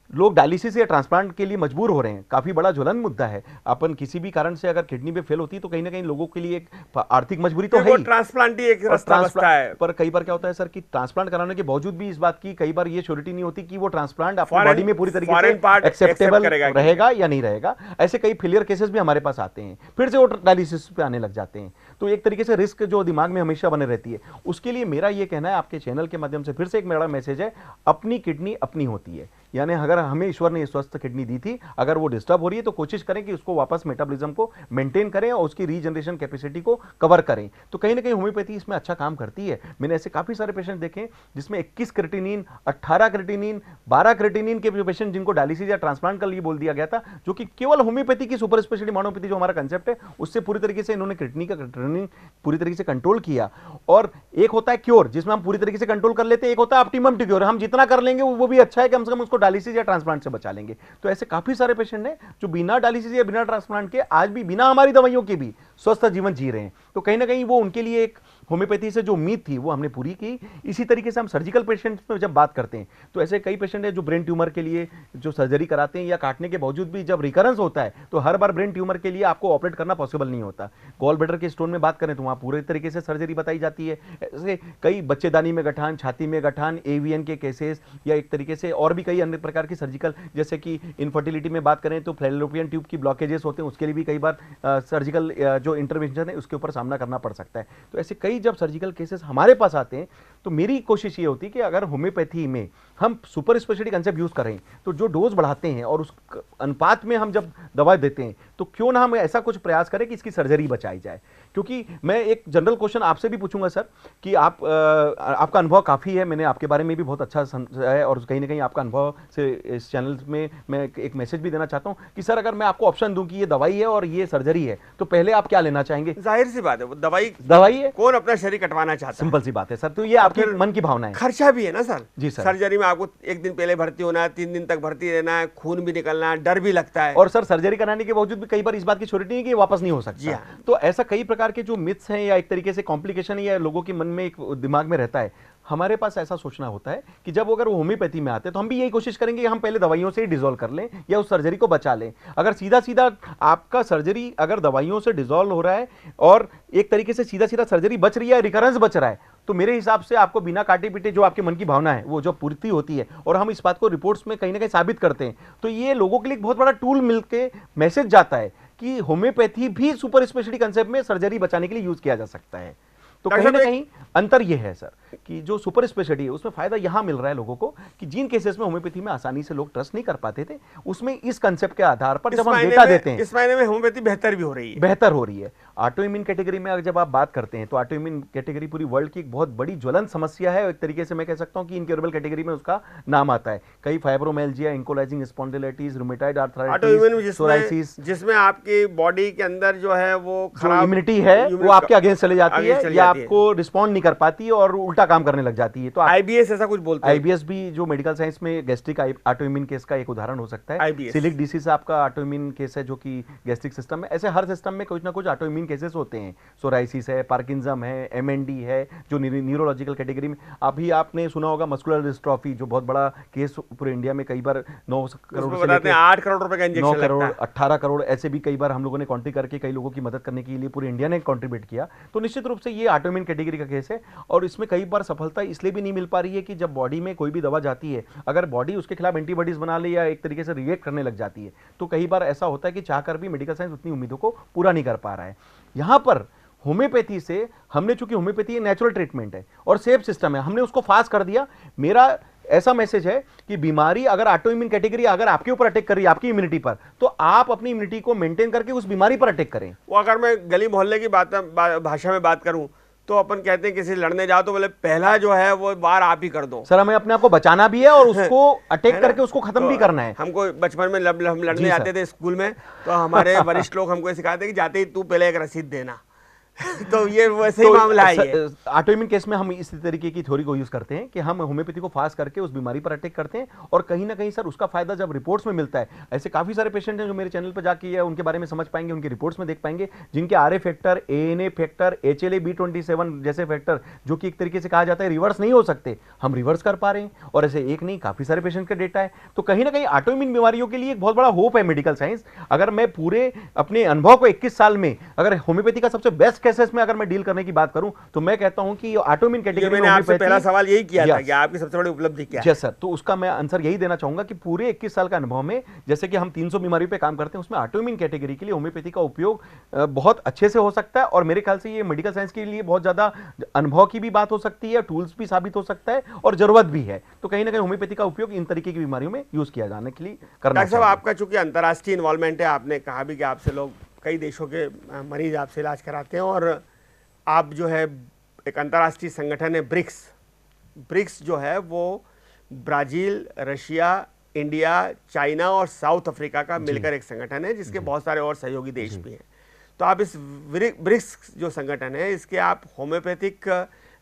लोग डायलिसिस या ट्रांसप्लांट के लिए मजबूर हो रहे हैं, काफी बड़ा ज्वलन मुद्दा है। अपन किसी भी कारण से अगर किडनी पे फेल होती है तो कहीं ना कहीं लोगों के लिए एक आर्थिक मजबूरी तो है ही, ट्रांसप्लांट ही एक रास्ता बचता है। पर कई बार क्या होता है सर कि ट्रांसप्लांट कराने के बावजूद भी इस बात की कई बार ये श्योरिटी नहीं होती कि वो ट्रांसप्लांट आपकी बॉडी में पूरी तरीके से एक्सेप्टेबल रहेगा या नहीं रहेगा। ऐसे कई फेलियर केसेस भी हमारे पास आते हैं, फिर से वो डायलिसिस पे आने लग जाते हैं। तो एक तरीके से रिस्क जो दिमाग में हमेशा बने रहती है। उसके लिए मेरा ये कहना है, आपके चैनल के माध्यम से फिर से एक मेरा मैसेज है, अपनी किडनी अपनी होती है। यानी अगर हमें ईश्वर ने स्वस्थ किडनी दी थी, अगर वो डिस्टर्ब हो रही है तो कोशिश करें कि उसको वापस मेटाबॉलिज्म को मेंटेन करें और उसकी रीजनरेशन कैपेसिटी को कवर करें। तो कहीं ना कहीं होम्योपैथी इसमें अच्छा काम करती है। मैंने ऐसे काफी सारे पेशेंट देखे जिसमें 21 क्रिएटिनिन, 18 क्रिएटिनिन, 12 क्रिएटिनिन के पेशेंट जिनको डायलिसिस या ट्रांसप्लांट के लिए बोल दिया गया था, जो कि केवल होम्योपैथी की सुपर स्पेशलिटी मोनोपैथी जो हमारा कंसेप्ट है उससे पूरी तरीके से इन्होंने क्रिएटिनिन पूरी तरीके से कंट्रोल किया। और एक होता है क्योर जिसमें हम पूरी तरीके से कंट्रोल कर लेते हैं, एक होता है ऑप्टिमम टू क्योर, हम जितना कर लेंगे वो भी अच्छा है, कम से कम उसको डायलिसिस या ट्रांसप्लांट से बचा लेंगे। तो ऐसे काफी सारे पेशेंट हैं जो बिना डायलिसिस या बिना ट्रांसप्लांट के आज भी बिना हमारी दवाइयों के भी स्वस्थ जीवन जी रहे हैं। तो कहीं ना कहीं वो उनके लिए एक होम्योपैथी से जो उम्मीद थी वो हमने पूरी की। इसी तरीके से हम सर्जिकल पेशेंट्स में जब बात करते हैं तो ऐसे कई पेशेंट हैं जो ब्रेन ट्यूमर के लिए जो सर्जरी कराते हैं या काटने के बावजूद भी जब रिकरेंस होता है तो हर बार ब्रेन ट्यूमर के लिए आपको ऑपरेट करना पॉसिबल नहीं होता। गॉल ब्लैडर के स्टोन में बात करें तो वहाँ पूरे तरीके से सर्जरी बताई जाती है। ऐसे कई बच्चेदानी में गठान, छाती में गठान, एवीएन के केसेस या एक तरीके से और भी कई अन्य प्रकार की सर्जिकल, जैसे कि इनफर्टिलिटी में बात करें तो फैलोपियन ट्यूब की ब्लॉकेजेस होते हैं, उसके लिए भी कई बार सर्जिकल जो इंटरवेंशन है उसके ऊपर सामना करना पड़ सकता है। तो ऐसे कई जब सर्जिकल केसेस हमारे पास आते हैं तो मेरी कोशिश ये होती है कि अगर होम्योपैथी में हम सुपर स्पेशलिटी कंसेप्ट यूज करें तो जो डोज बढ़ाते हैं और उस अनुपात में हम जब दवा देते हैं तो क्यों ना हम ऐसा कुछ प्रयास करें कि इसकी सर्जरी बचाई जाए। क्योंकि मैं एक जनरल क्वेश्चन आपसे भी पूछूंगा सर कि आपका अनुभव काफ़ी है, मैंने आपके बारे में भी बहुत अच्छा समझा है और कहीं ना कहीं आपका अनुभव से इस चैनल में मैं एक मैसेज भी देना चाहता हूं कि सर अगर मैं आपको ऑप्शन दूं कि ये दवाई है और ये सर्जरी है, तो पहले आप क्या लेना चाहेंगे? जाहिर सी बात है, वो दवाई है, कौन अपना शरीर कटवाना चाहता है? सिंपल सी बात है सर। तो ये आपके मन की भावना है। खर्चा भी है ना सर। जी सर। सर्जरी में आपको एक दिन पहले भर्ती होना है, 3 दिन तक भर्ती रहना है, खून भी निकलना है, डर भी लगता है। और सर सर्जरी कराने के बावजूद भी कई बार इस बात की श्योरिटी नहीं है कि वापस नहीं हो सकता। जी हाँ। तो ऐसा कई प्रकार के जो मिथ्स हैं या एक तरीके से कॉम्प्लिकेशन या लोगों के मन में एक दिमाग में रहता है, हमारे पास ऐसा सोचना होता है कि जब अगर वो होम्योपैथी में आते हैं तो हम भी यही कोशिश करेंगे कि हम पहले दवाइयों से ही डिसॉल्व कर लें या उस सर्जरी को बचा लें। अगर सीधा सीधा आपका सर्जरी अगर दवाइयों से डिसॉल्व हो रहा है और एक तरीके से सीधा सीधा सर्जरी बच रही है, रिकरेंस बच रहा है, तो मेरे हिसाब से आपको बिना काटे पीटे जो आपके मन की भावना है वो जो पूर्ति होती है और हम इस बात को रिपोर्ट्स में कहीं ना कहीं साबित करते हैं, तो ये लोगों के लिए एक बहुत बड़ा टूल मिलके मैसेज जाता है कि होम्योपैथी भी सुपर स्पेशलिटी कंसेप्ट में सर्जरी बचाने के लिए यूज किया जा सकता है। तो कहीं ना कहीं अंतर यह है सर कि जो सुपर स्पेशलिटी है उसमें फायदा यहां मिल रहा है लोगों को कि जिन केसेस में होम्योपैथी में आसानी से लोग ट्रस्ट नहीं कर पाते थे, उसमें इस कंसेप्ट के आधार पर जब हम डेटा देते हैं, इस मायने में होम्योपैथी बेहतर भी हो रही है। बेहतर हो रही है। ऑटो इम्यून कैटेगरी में अगर जब आप बात करते हैं तो ऑटो इम्यून कैटेगरी पूरी वर्ल्ड की एक बहुत बड़ी ज्वलंत समस्या है। एक तरीके से मैं कह सकता हूं कि इनक्योरेबल कैटेगरी में उसका नाम आता है। कई फाइब्रोमियल्जिया, एंकोलाइजिंग स्पॉन्डिलाइटिस, रूमेटॉइड आर्थराइटिस, सोराइसिस, जिसमें आपकी बॉडी के अंदर जो है वो खराब इम्यूनिटी है वो आपके अगेंस्ट चले जाती है या आपको रिस्पॉन्ड नहीं कर पाती है और उल्टा काम करने लग जाती है। तो आईबीएस ऐसा कुछ बोलते हैं। आईबीएस भी जो मेडिकल साइंस में गैस्ट्रिक ऑटो इम्यून केस का एक उदाहरण हो सकता है। सिलिक डिसीज आपका ऑटो इम्यून केस है जो कि गैस्ट्रिक सिस्टम में, ऐसे हर सिस्टम में कुछ ना कुछ ऑटो इम्यून केसेस होते हैं। सोराइसिस है, पार्किंसम है, एमएनडी है जो न्यूरोलॉजिकल कैटेगरी में। अभी आपने सुना होगा मस्कुलर डिस्ट्रॉफी जो बहुत बड़ा केस पूरे इंडिया में कई बार 9 करोड़ से लेकर 8 करोड़ रुपए का इंजेक्शन 9 करोड़ 18 करोड़ ऐसे भी कई बार हम लोगों ने कॉन्ट्री करके कई लोगों की मदद करने के लिए पूरे इंडिया ने कॉन्ट्रीब्यूट किया। तो निश्चित रूप से ये ऑटो इम्यून कैटेगरी का केस है और इसमें कई बार सफलता इसलिए भी नहीं मिल पा रही है कि जब बॉडी में कोई भी दवा जाती है, अगर बॉडी उसके खिलाफ एंटीबॉडीज बना ले या एक तरीके से रिएक्ट करने लग जाती है, तो कई बार ऐसा होता है कि चाहकर भी मेडिकल साइंस उतनी उम्मीदों को पूरा नहीं कर पा रहा है। यहां पर होम्योपैथी से हमने, चूंकि होम्योपैथी एक नेचुरल ट्रीटमेंट है और सेफ सिस्टम है, हमने उसको फास्ट कर दिया। मेरा ऐसा मैसेज है कि बीमारी अगर ऑटो इम्यून कैटेगरी अगर आपके ऊपर अटैक कर रही है, आपकी इम्यूनिटी पर, तो आप अपनी इम्यूनिटी को मेंटेन करके उस बीमारी पर अटैक करें। वो अगर मैं गली मोहल्ले की भाषा में बात करूं तो अपन कहते हैं किसी लड़ने जाओ तो बोले पहला जो है वो वार आप ही कर दो। सर हमें अपने आप को बचाना भी है और उसको अटैक करके उसको खत्म भी करना है। हमको बचपन में हम लड़ने जाते थे स्कूल में, तो हमारे वरिष्ठ लोग हमको सिखाते कि जाते ही तू पहले एक रसीद देना। तो ये वैसे ही मामला है। ऑटो इम्यून केस में हम इस तरीके की थ्योरी को यूज करते हैं कि हम होम्योपैथी को फास्ट करके उस बीमारी पर अटैक करते हैं और कहीं ना कहीं सर उसका फायदा जब रिपोर्ट्स में मिलता है। ऐसे काफी सारे पेशेंट हैं जो मेरे चैनल पर जाके या उनके बारे में समझ पाएंगे, उनके रिपोर्ट्स में देख पाएंगे, जिनके RA factor, ANA factor, HLA-B27 जैसे फैक्टर जो कि एक तरीके से कहा जाता है रिवर्स नहीं हो सकते, हम रिवर्स कर पा रहे हैं। और ऐसे एक नहीं काफी सारे पेशेंट का डेटा है। तो कहीं ना कहीं ऑटो इम्यून बीमारियों के लिए एक बहुत बड़ा होप है मेडिकल साइंस। अगर मैं पूरे अपने अनुभव को 21 साल में अगर होम्योपैथी का सबसे बेस्ट केसेस में अगर मैं डील करने की बात करूं तो मैं कहता हूं कि ऑटो इम्यून कैटेगरी में मैंने आपसे पहला सवाल यही किया था कि आपकी सबसे बड़ी उपलब्धि क्या है। सर, तो उसका मैं आंसर यही देना चाहूंगा कि पूरे 21 साल का अनुभव में जैसे कि हम 300 बीमारियों पे काम करते हैं, उसमें ऑटो इम्यून कैटेगरी के लिए होम्योपैथी का उपयोग बहुत अच्छे से हो सकता है और मेरे ख्याल से ये मेडिकल साइंस के लिए बहुत ज्यादा अनुभव की भी बात हो सकती है, टूल्स भी साबित हो सकता है और जरूरत भी है। तो कहीं ना कहीं होम्योपैथी का उपयोग इन तरीके की बीमारियों में यूज किया जाने के लिए करना। डॉक्टर साहब, आपका चूंकि अंतर्राष्ट्रीय इन्वॉल्वमेंट है, आपने कहा भी कि आपसे लोग कई देशों के मरीज आपसे इलाज कराते हैं और आप जो है एक अंतर्राष्ट्रीय संगठन है ब्रिक्स जो है वो ब्राजील, रशिया, इंडिया, चाइना और साउथ अफ्रीका का मिलकर एक संगठन है जिसके बहुत सारे और सहयोगी देश भी हैं। तो आप इस ब्रिक्स जो संगठन है इसके आप होम्योपैथिक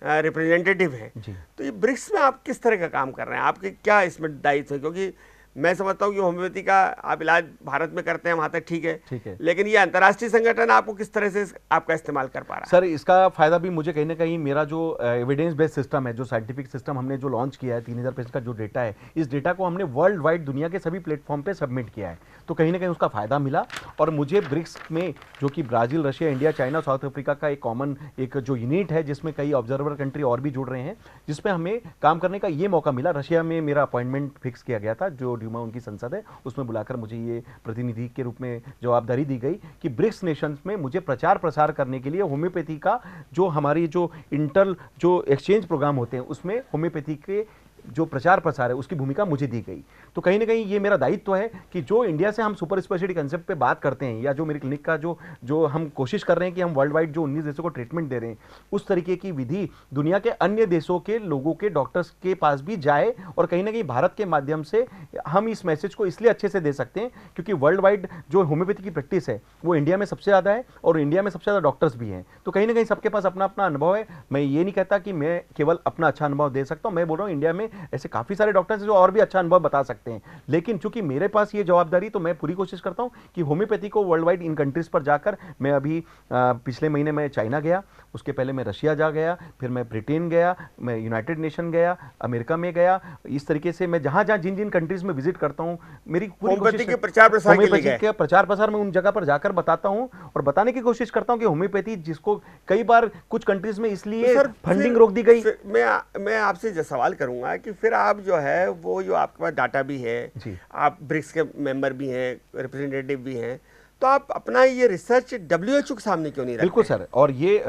रिप्रेजेंटेटिव हैं। तो ये ब्रिक्स में आप किस तरह का काम कर रहे हैं, आपके क्या इसमें दायित्व है? क्योंकि मैं समझता हूँ कि होम्योपैथी का आप इलाज भारत में करते हैं वहाँ तक ठीक है, लेकिन ये अंतर्राष्ट्रीय संगठन आपको किस तरह से आपका इस्तेमाल कर पा रहा है? सर, इसका फायदा भी मुझे कहीं ना कहीं मेरा जो एविडेंस बेस्ड सिस्टम है, जो साइंटिफिक सिस्टम हमने जो लॉन्च किया है, 3000 पेशेंट का जो डेटा है, इस डेटा को हमने वर्ल्ड वाइड दुनिया के सभी प्लेटफॉर्म पे सबमिट किया है। तो कहीं ना कहीं उसका फायदा मिला और मुझे ब्रिक्स में जो कि Brazil, Russia, India, China, south Africa का एक कॉमन एक जो यूनिट है जिसमें कई ऑब्जर्वर कंट्री और भी जुड़ रहे हैं, जिसमें हमें काम करने का ये मौका मिला। रशिया में मेरा अपॉइंटमेंट फिक्स किया गया था, जो ड्यूमा उनकी संसद है उसमें बुलाकर मुझे ये प्रतिनिधि के रूप में जवाबदारी दी गई कि ब्रिक्स नेशंस में मुझे प्रचार प्रसार करने के लिए होम्योपैथी का जो हमारी जो इंटर जो एक्सचेंज प्रोग्राम होते हैं उसमें होम्योपैथी के जो प्रचार प्रसार है उसकी भूमिका मुझे दी गई। तो कहीं ना कहीं ये मेरा दायित्व है कि जो इंडिया से हम सुपर स्पेशलिटी कंसेप्ट पे बात करते हैं, या जो मेरी क्लिनिक का जो हम कोशिश कर रहे हैं कि हम वर्ल्ड वाइड जो 19 देशों को ट्रीटमेंट दे रहे हैं, उस तरीके की विधि दुनिया के अन्य देशों के लोगों के डॉक्टर्स के पास भी जाए। और कहीं ना कहीं भारत के माध्यम से हम इस मैसेज को इसलिए अच्छे से दे सकते हैं क्योंकि वर्ल्ड वाइड जो होम्योपैथी की प्रैक्टिस है वो इंडिया में सबसे ज़्यादा है, और इंडिया में सबसे ज़्यादा डॉक्टर्स भी हैं। तो कहीं ना कहीं सबके पास अपना अपना अनुभव है। मैं ये नहीं कहता कि मैं केवल अपना अच्छा अनुभव दे सकता हूं, मैं बोल रहा हूं इंडिया में ऐसे काफ़ी सारे डॉक्टर्स हैं जो और भी अच्छा अनुभव बता सकते हैं। लेकिन चूंकि मेरे पास ये जवाबदारी, तो मैं पूरी कोशिश करता हूं कि होम्योपैथी को वर्ल्ड वाइड इन कंट्रीज़ पर जाकर, मैं अभी पिछले महीने मैं चाइना गया, उसके पहले मैं रशिया जा गया, फिर मैं ब्रिटेन गया, मैं यूनाइटेड नेशन गया, अमेरिका में गया। इस तरीके से मैं जहाँ जहाँ जिन जिन कंट्रीज़ में विजिट करता हूँ, मेरी पूरी कोशिश के प्रचार प्रसार के प्रचार प्रसार में उन जगह पर जाकर बताता हूँ और बताने की कोशिश करता हूँ कि होम्योपैथी, जिसको कई बार कुछ कंट्रीज में इसलिए फंडिंग रोक दी गई। मैं आपसे सवाल करूंगा कि फिर आप जो है वो जो आपके पास डाटा भी है, आप ब्रिक्स के मेंबर भी हैं, रिप्रेजेंटेटिव भी हैं, तो आप अपना ये रिसर्च WHO के सामने क्यों नहीं रखते? बिल्कुल सर, और ये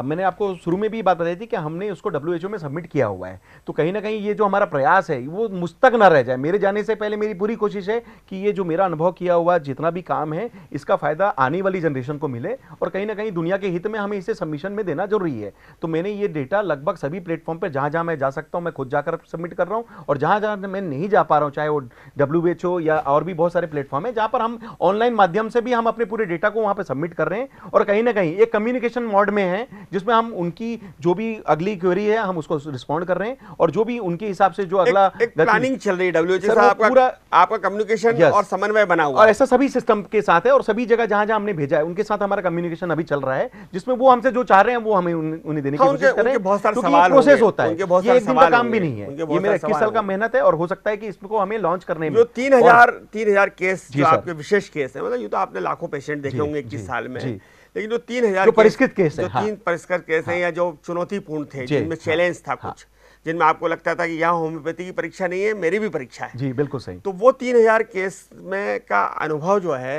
मैंने आपको शुरू में भी बात बताई थी कि हमने उसको WHO में सबमिट किया हुआ है। तो कहीं ना कहीं ये जो हमारा प्रयास है वो मुझ तक ना रह जाए। मेरे जाने से पहले मेरी पूरी कोशिश है कि ये जो मेरा अनुभव किया हुआ जितना भी काम है, इसका फायदा आने वाली जनरेशन को मिले, और कहीं ना कहीं दुनिया के हित में हमें इसे सबमिशन में देना जरूरी है। तो मैंने ये डेटा लगभग सभी प्लेटफॉर्म पर जहाँ जहाँ मैं जा सकता हूँ मैं खुद जाकर सबमिट कर रहा हूँ, और जहाँ जहाँ मैं नहीं जा पा रहा हूँ, चाहे वो WHO या और भी बहुत सारे प्लेटफॉर्म है जहाँ पर हम ऑनलाइन माध्यम से भी हम अपने पूरे डेटा को वहां पे सबमिट कर रहे हैं। और कहीं ना कहीं एक कम्युनिकेशन मोड में है जिसमें हम उनकी जो भी अगली क्वेरी है हम उसको रिस्पॉन्ड कर रहे हैं, और जो भी उनके हिसाब से जो अगला एक प्लानिंग चल रही है WHO से, आपका कम्युनिकेशन और समन्वय बना हुआ है। और ऐसा सभी सिस्टम के साथ है, और सभी जगह जहां जहां हमने भेजा है उनके साथ हमारा कम्युनिकेशन अभी चल रहा है, जिसमें वो हमसे जो चाह रहे हैं वो हमें उन्हें देने की कोशिश कर रहे हैं। बहुत सारे सवाल प्रोसेस होता है, ये एक दिन का काम भी नहीं है, ये मेरा 21 साल का मेहनत है, और हो सकता है कि इसको हमें लॉन्च करने में जो 3000 केस जो आपके विशेष केस है, मतलब ये तो आपने लाखों पेशेंट देखे होंगे 21 साल में, लेकिन जो 3000 परिष्कृत केस है, 3 परिष्कृत केस हैं, या जो चुनौतीपूर्ण थे, जिनमें चैलेंज था कुछ, जिनमें आपको लगता था कि यहाँ होम्योपैथी की परीक्षा नहीं है, मेरी भी परीक्षा है। जी बिल्कुल सही। तो वो 3000 केस में का अनुभव जो है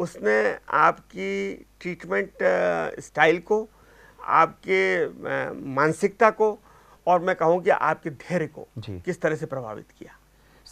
उसने आपकी ट्रीटमेंट स्टाइल को, आपके मानसिकता को, और मैं कहूँ कि आपके धैर्य को किस तरह से प्रभावित किया?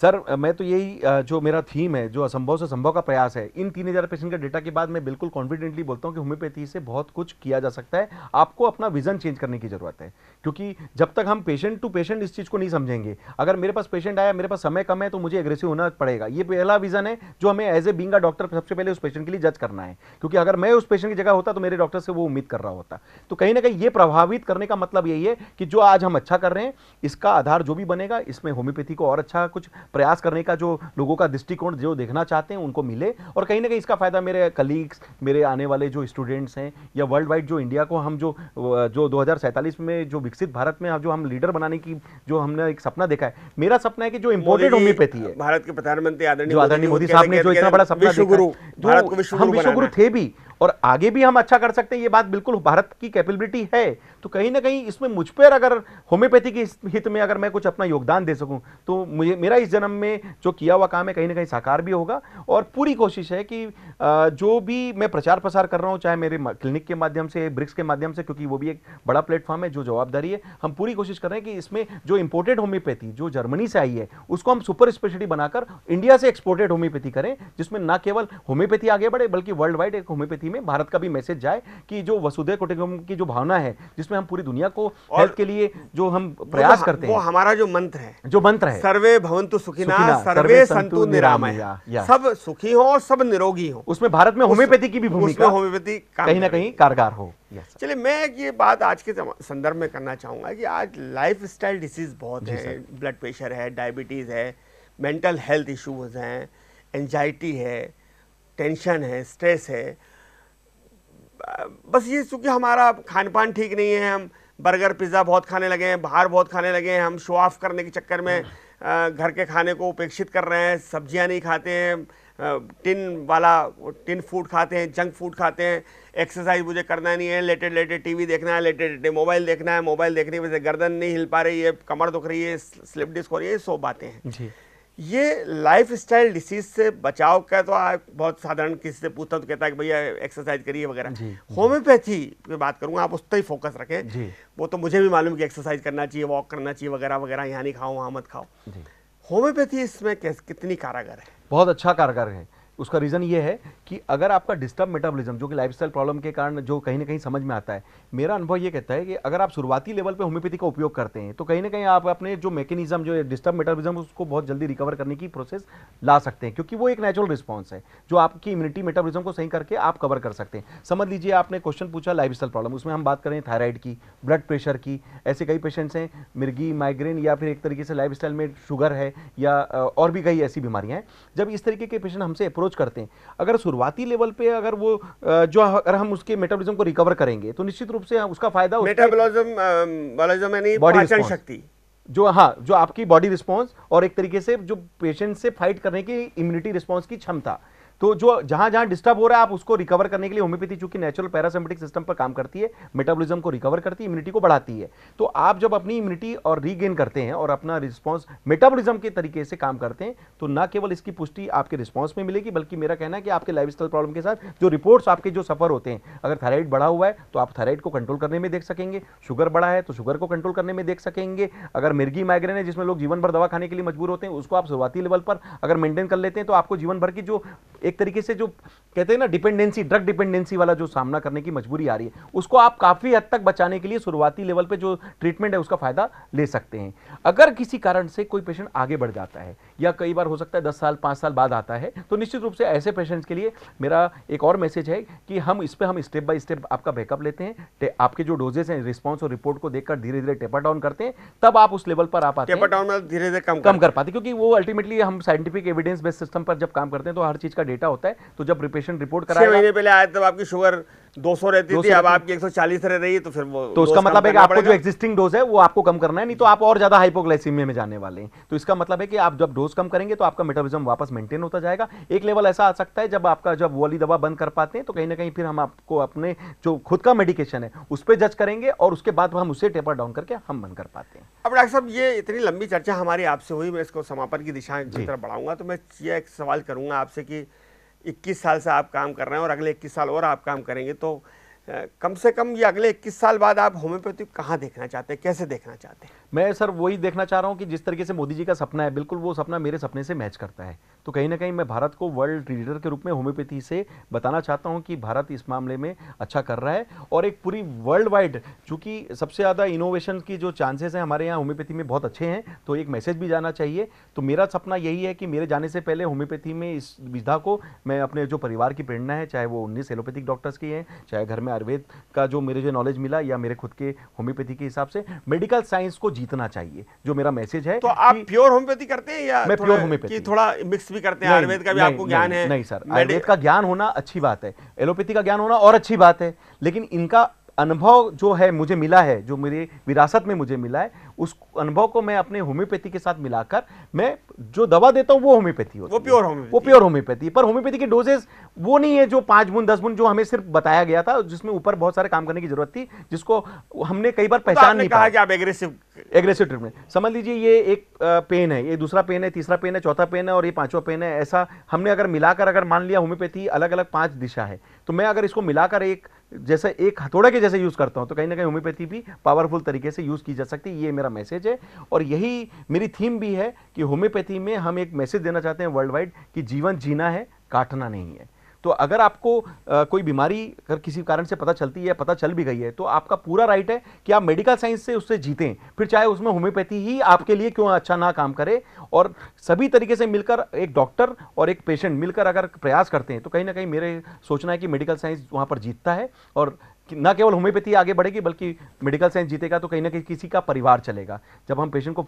सर मैं तो यही जो मेरा थीम है, जो असंभव से संभव का प्रयास है, इन 3000 पेशेंट के डेटा के बाद मैं बिल्कुल कॉन्फिडेंटली बोलता हूं कि होम्योपैथी से बहुत कुछ किया जा सकता है। आपको अपना विजन चेंज करने की जरूरत है, क्योंकि जब तक हम पेशेंट टू पेशेंट इस चीज को नहीं समझेंगे, अगर मेरे पास पेशेंट आया, मेरे पास समय कम है, तो मुझे एग्रेसिव होना पड़ेगा। ये पहला विजन है जो हमें as a being a doctor सबसे पहले उस पेशेंट के लिए जज करना है, क्योंकि अगर मैं उस पेशेंट की जगह होता तो मेरे डॉक्टर से वो उम्मीद कर रहा होता। तो कहीं ना कहीं ये प्रभावित करने का मतलब यही है कि जो आज हम अच्छा कर रहे हैं, इसका आधार जो भी बनेगा, इसमें होम्योपैथी को और अच्छा कुछ प्रयास करने का जो लोगों का दृष्टिकोण जो देखना चाहते हैं उनको मिले, और कहीं ना कहीं इसका फायदा मेरे कलीग्स, मेरे आने वाले जो स्टूडेंट्स हैं, या वर्ल्ड वाइड जो इंडिया को हम जो 2047 में जो विकसित भारत में जो हम लीडर बनाने की जो हमने एक सपना देखा है, मेरा सपना है कि जो इंपोर्टेड होम्योपैथी है, भारत के प्रधानमंत्री आदरणीय मोदी साहब ने जो इतना बड़ा सपना देखा, हम विश्वगुरु थे भी और आगे भी हम अच्छा कर सकते हैं, ये बात बिल्कुल भारत की कैपेबिलिटी है। तो कहीं ना कहीं इसमें मुझ पर अगर होम्योपैथी के हित में अगर मैं कुछ अपना योगदान दे सकूं, तो मुझे मेरा इस जन्म में जो किया हुआ काम है कहीं ना कहीं साकार भी होगा। और पूरी कोशिश है कि जो भी मैं प्रचार प्रसार कर रहा हूं, चाहे मेरे क्लिनिक के माध्यम से, ब्रिक्स के माध्यम से, क्योंकि वो भी एक बड़ा प्लेटफॉर्म है, जो जवाबदारी है, हम पूरी कोशिश कर रहे हैं कि इसमें जो इंपोर्टेड होम्योपैथी जो जर्मनी से आई है उसको हम सुपर स्पेशलिटी बनाकर इंडिया से एक्सपोर्टेड होम्योपैथी करें, जिसमें ना केवल होम्योपैथी आगे बढ़े बल्कि वर्ल्ड वाइड एक होम्योपैथी में भारत का भी मैसेज जाए कि जो वसुधैव कुटुंबकम की जो भावना है, जिसमें हम पूरी दुनिया को हेल्थ के लिए जो हम प्रयास करते हैं, वो हमारा जो मंत्र है, सर्वे भवन्तु सुखिनः सर्वे सन्तु निरामया, सब सुखी हो और सब निरोगी हो, उसमें भारत में होम्योपैथी की भी भूमिका होम्योपैथी कहीं ना कहीं कारगर हो। चलिए, मैं ये बात आज के संदर्भ में करना चाहूंगा कि आज लाइफस्टाइल डिसीज बहुत है, ब्लड प्रेशर है, डायबिटीज है, मेंटल हेल्थ इश्यूज हैं, एंजाइटी है, टेंशन है, स्ट्रेस है। बस ये चूंकि हमारा खान पान ठीक नहीं है, हम बर्गर पिज़्ज़ा बहुत खाने लगे हैं, बाहर बहुत खाने लगे हैं, हम शो ऑफ करने के चक्कर में घर के खाने को उपेक्षित कर रहे हैं, सब्जियां नहीं खाते हैं, टिन फूड खाते हैं, जंक फूड खाते हैं, एक्सरसाइज मुझे करना नहीं है, लेटे टीवी देखना है, लेटे मोबाइल देखना है, मोबाइल देखने की वजह से गर्दन नहीं हिल पा रही है, कमर दुख रही है, स्लिप डिस्क हो रही है, ये सब बातें हैं। ये लाइफस्टाइल डिसीज से बचाव का तो आप बहुत साधारण किसी से पूछता तो कहता है कि भैया एक्सरसाइज करिए वगैरह। होम्योपैथी की बात करूंगा, आप उस पर ही फोकस रखें जी। वो तो मुझे भी मालूम कि एक्सरसाइज करना चाहिए, वॉक करना चाहिए वगैरह वगैरह, यहाँ नहीं खाओ वहाँ मत खाओ। होम्योपैथी इसमें कितनी कारगर है? बहुत अच्छा कारगर है। उसका रीज़न ये है कि अगर आपका डिस्टर्ब मेटाबॉलिज्म जो कि लाइफस्टाइल प्रॉब्लम के कारण जो कहीं ना कहीं समझ में आता है, मेरा अनुभव ये कहता है कि अगर आप शुरुआती लेवल पे होम्योपैथी का उपयोग करते हैं तो कहीं ना कहीं आप अपने जो मैकेनिज्म जो डिस्टर्ब मेटाबॉलिज्म उसको बहुत जल्दी रिकवर करने की प्रोसेस ला सकते हैं, क्योंकि वो एक नेचुरल रिस्पॉन्स है जो आपकी इम्यूनिटी मेटाबॉलिज्म को सही करके आप कवर कर सकते हैं। समझ लीजिए आपने क्वेश्चन पूछा लाइफस्टाइल प्रॉब्लम, उसमें हम बात करें थायराइड की, ब्लड प्रेशर की, ऐसे कई पेशेंट्स हैं, मिर्गी, माइग्रेन या फिर एक तरीके से लाइफस्टाइल में शुगर है या और भी कई ऐसी बीमारियां हैं। जब इस तरीके के पेशेंट हमसे अप्रोच करते हैं, अगर शुरुआती लेवल पे अगर वो जो अगर हम उसके मेटाबॉलिज्म को रिकवर करेंगे तो निश्चित रूप से उसका फायदा मेटाबॉलिज्म यानी पाचन शक्ति, जो जो आपकी बॉडी रिस्पांस और एक तरीके से जो पेशेंट से फाइट करने की इम्यूनिटी रिस्पांस की क्षमता, तो जो जहां जहां डिस्टर्ब हो रहा है आप उसको रिकवर करने के लिए होम्योपैथी चूंकि नेचुरल पैरासिम्पैथिक सिस्टम पर काम करती है, मेटाबॉलिज्म को रिकवर करती है, इम्यूनिटी को बढ़ाती है। तो आप जब अपनी इम्यूनिटी और रीगेन करते हैं और अपना रिस्पांस मेटाबॉलिज्म के तरीके से काम करते हैं तो ना केवल इसकी पुष्टि आपके रिस्पांस में मिलेगी, बल्कि मेरा कहना है कि आपके लाइफस्टाइल प्रॉब्लम के साथ जो रिपोर्ट्स आपके जो सफर होते हैं, अगर थायराइड बढ़ा हुआ है तो आप थायराइड को कंट्रोल करने में देख सकेंगे, शुगर बढ़ा है तो शुगर को कंट्रोल करने में देख सकेंगे, अगर मिर्गी माइग्रेन है जिसमें लोग जीवन भर दवा खाने के लिए मजबूर होते हैं उसको आप शुरुआती लेवल पर अगर मेंटेन कर लेते हैं तो आपको जीवन भर की जो एक तरीके से जो कहते हैं ना डिपेंडेंसी, ड्रग डिपेंडेंसी वाला जो सामना करने की मजबूरी आ रही है उसको आप काफी हद तक बचाने के लिए शुरुआती लेवल पे जो ट्रीटमेंट है उसका फायदा ले सकते हैं। अगर किसी कारण से कोई पेशेंट आगे बढ़ जाता है या कई बार हो सकता है 10 साल 5 साल बाद आता है तो निश्चित रूप से ऐसे पेशेंट्स के लिए मेरा एक और मैसेज है कि हम स्टेप बाय स्टेप आपका बैकअप लेते हैं, आपके जो डोजेस हैं रिस्पॉन्स और रिपोर्ट को देखकर धीरे धीरे टेपर डाउन करते हैं, तब आप उस लेवल पर आ पाते हैं। टेपर डाउन में धीरे धीरे कम कर पाते, क्योंकि वो अल्टीमेटली हम साइंटिफिक एविडेंस बेस्ड सिस्टम पर जब काम करते हैं तो हर चीज का डेटा होता है। तो जब पेशेंट रिपोर्ट 6 महीने पहले आए तब आपकी शुगर 200 रहती थी, अब आपकी 140 रह रही है, तो फिर वो तो उसका मतलब है कि आपको जो एक्जिस्टिंग डोज है वो आपको कम करना है, नहीं तो आप और ज्यादा हाइपोग्लाइसीमिया में जाने वाले हैं। तो इसका मतलब है कि आप जब डोज कम करेंगे तो आपका मेटाबॉलिज्म वापस मेंटेन होता जाएगा। एक लेवल ऐसा आ सकता है जब आपका जब वो वाली दवा बंद कर पाते हैं तो कहीं ना कहीं फिर हम आपको अपने जो खुद का मेडिकेशन है उस पर जज करेंगे और उसके बाद हम उसे टेपर डाउन करके हम बंद कर पाते हैं। अब डॉक्टर साहब ये इतनी लंबी चर्चा हमारी आपसे हुई, मैं इसको समापन की दिशा की तरफ बढ़ाऊंगा, तो मैं ये एक सवाल करूंगा आपसे कि 21 साल से आप काम कर रहे हैं और अगले 21 साल और आप काम करेंगे, तो कम से कम ये अगले 21 साल बाद आप होम्योपैथी कहाँ देखना चाहते हैं, कैसे देखना चाहते हैं? मैं सर वही देखना चाह रहा हूँ कि जिस तरीके से मोदी जी का सपना है बिल्कुल वो सपना मेरे सपने से मैच करता है। तो कहीं ना कहीं मैं भारत को वर्ल्ड लीडर के रूप में होम्योपैथी से बताना चाहता हूँ कि भारत इस मामले में अच्छा कर रहा है और एक पूरी वर्ल्ड वाइड, चूंकि सबसे ज़्यादा इनोवेशन की जो चांसेस हैं हमारे यहाँ होम्योपैथी में बहुत अच्छे हैं, तो एक मैसेज भी जाना चाहिए। तो मेरा सपना यही है कि मेरे जाने से पहले होम्योपैथी में इस विधा को मैं अपने जो परिवार की प्रेरणा है, चाहे वो 19 एलोपैथिक डॉक्टर्स की है, चाहे घर में आयुर्वेद का जो मेरे जो नॉलेज मिला या मेरे खुद के होम्योपैथी के हिसाब से मेडिकल साइंस को जीतना चाहिए, जो मेरा मैसेज है। तो आप प्योर होम्योपैथी करते हैं या मैं प्योर होम्योपैथी, थोड़ा मिक्स भी करते हैं? आयुर्वेद का भी आपको ज्ञान है? नहीं सर, आयुर्वेद का ज्ञान होना अच्छी बात है, एलोपैथी का ज्ञान होना और अच्छी बात है, लेकिन इनका अनुभव जो है मुझे मिला है, जो मेरे विरासत में मुझे मिला है, उस अनुभव को मैं अपने होम्योपैथी के साथ मिलाकर मैं जो दवा देता हूं वो होम्योपैथी होती है, वो प्योर होम्योपैथी। पर होम्योपैथी के डोजेस वो नहीं है जो 5 बूंद 10 बूंद जो हमें सिर्फ बताया गया था, जिसमें ऊपर बहुत सारे काम करने की जरूरत थी, जिसको हमने कई बार पहचान नहीं कहा कि आप एग्रेसिव ट्रीटमेंट समझ लीजिए। ये एक पेन है, ये दूसरा पेन है, तीसरा पेन है, चौथा पेन है और ये पांचवा पेन है, ऐसा हमने अगर मिलाकर अगर मान लिया होम्योपैथी अलग अलग 5 दिशा है, तो मैं अगर इसको मिलाकर एक जैसे एक हथौड़े के जैसे यूज करता हूं तो कहीं ना कहीं होम्योपैथी भी पावरफुल तरीके से यूज की जा सकती है। ये मेरा मैसेज है और यही मेरी थीम भी है कि होम्योपैथी में हम एक मैसेज देना चाहते हैं वर्ल्ड वाइड कि जीवन जीना है, काटना नहीं है। तो अगर आपको कोई बीमारी अगर किसी कारण से पता चलती है, पता चल भी गई है, तो आपका पूरा राइट है कि आप मेडिकल साइंस से उससे जीतें, फिर चाहे उसमें होम्योपैथी ही आपके लिए क्यों अच्छा ना काम करे। और सभी तरीके से मिलकर एक डॉक्टर और एक पेशेंट मिलकर अगर प्रयास करते हैं तो कहीं ना कहीं मेरे सोचना है कि मेडिकल साइंस वहाँ पर जीतता है और न केवल होम्योपैथी आगे बढ़ेगी बल्कि मेडिकल साइंस जीतेगा तो कहीं ना कहीं किसी का परिवार चलेगा। जब हम पेशेंट को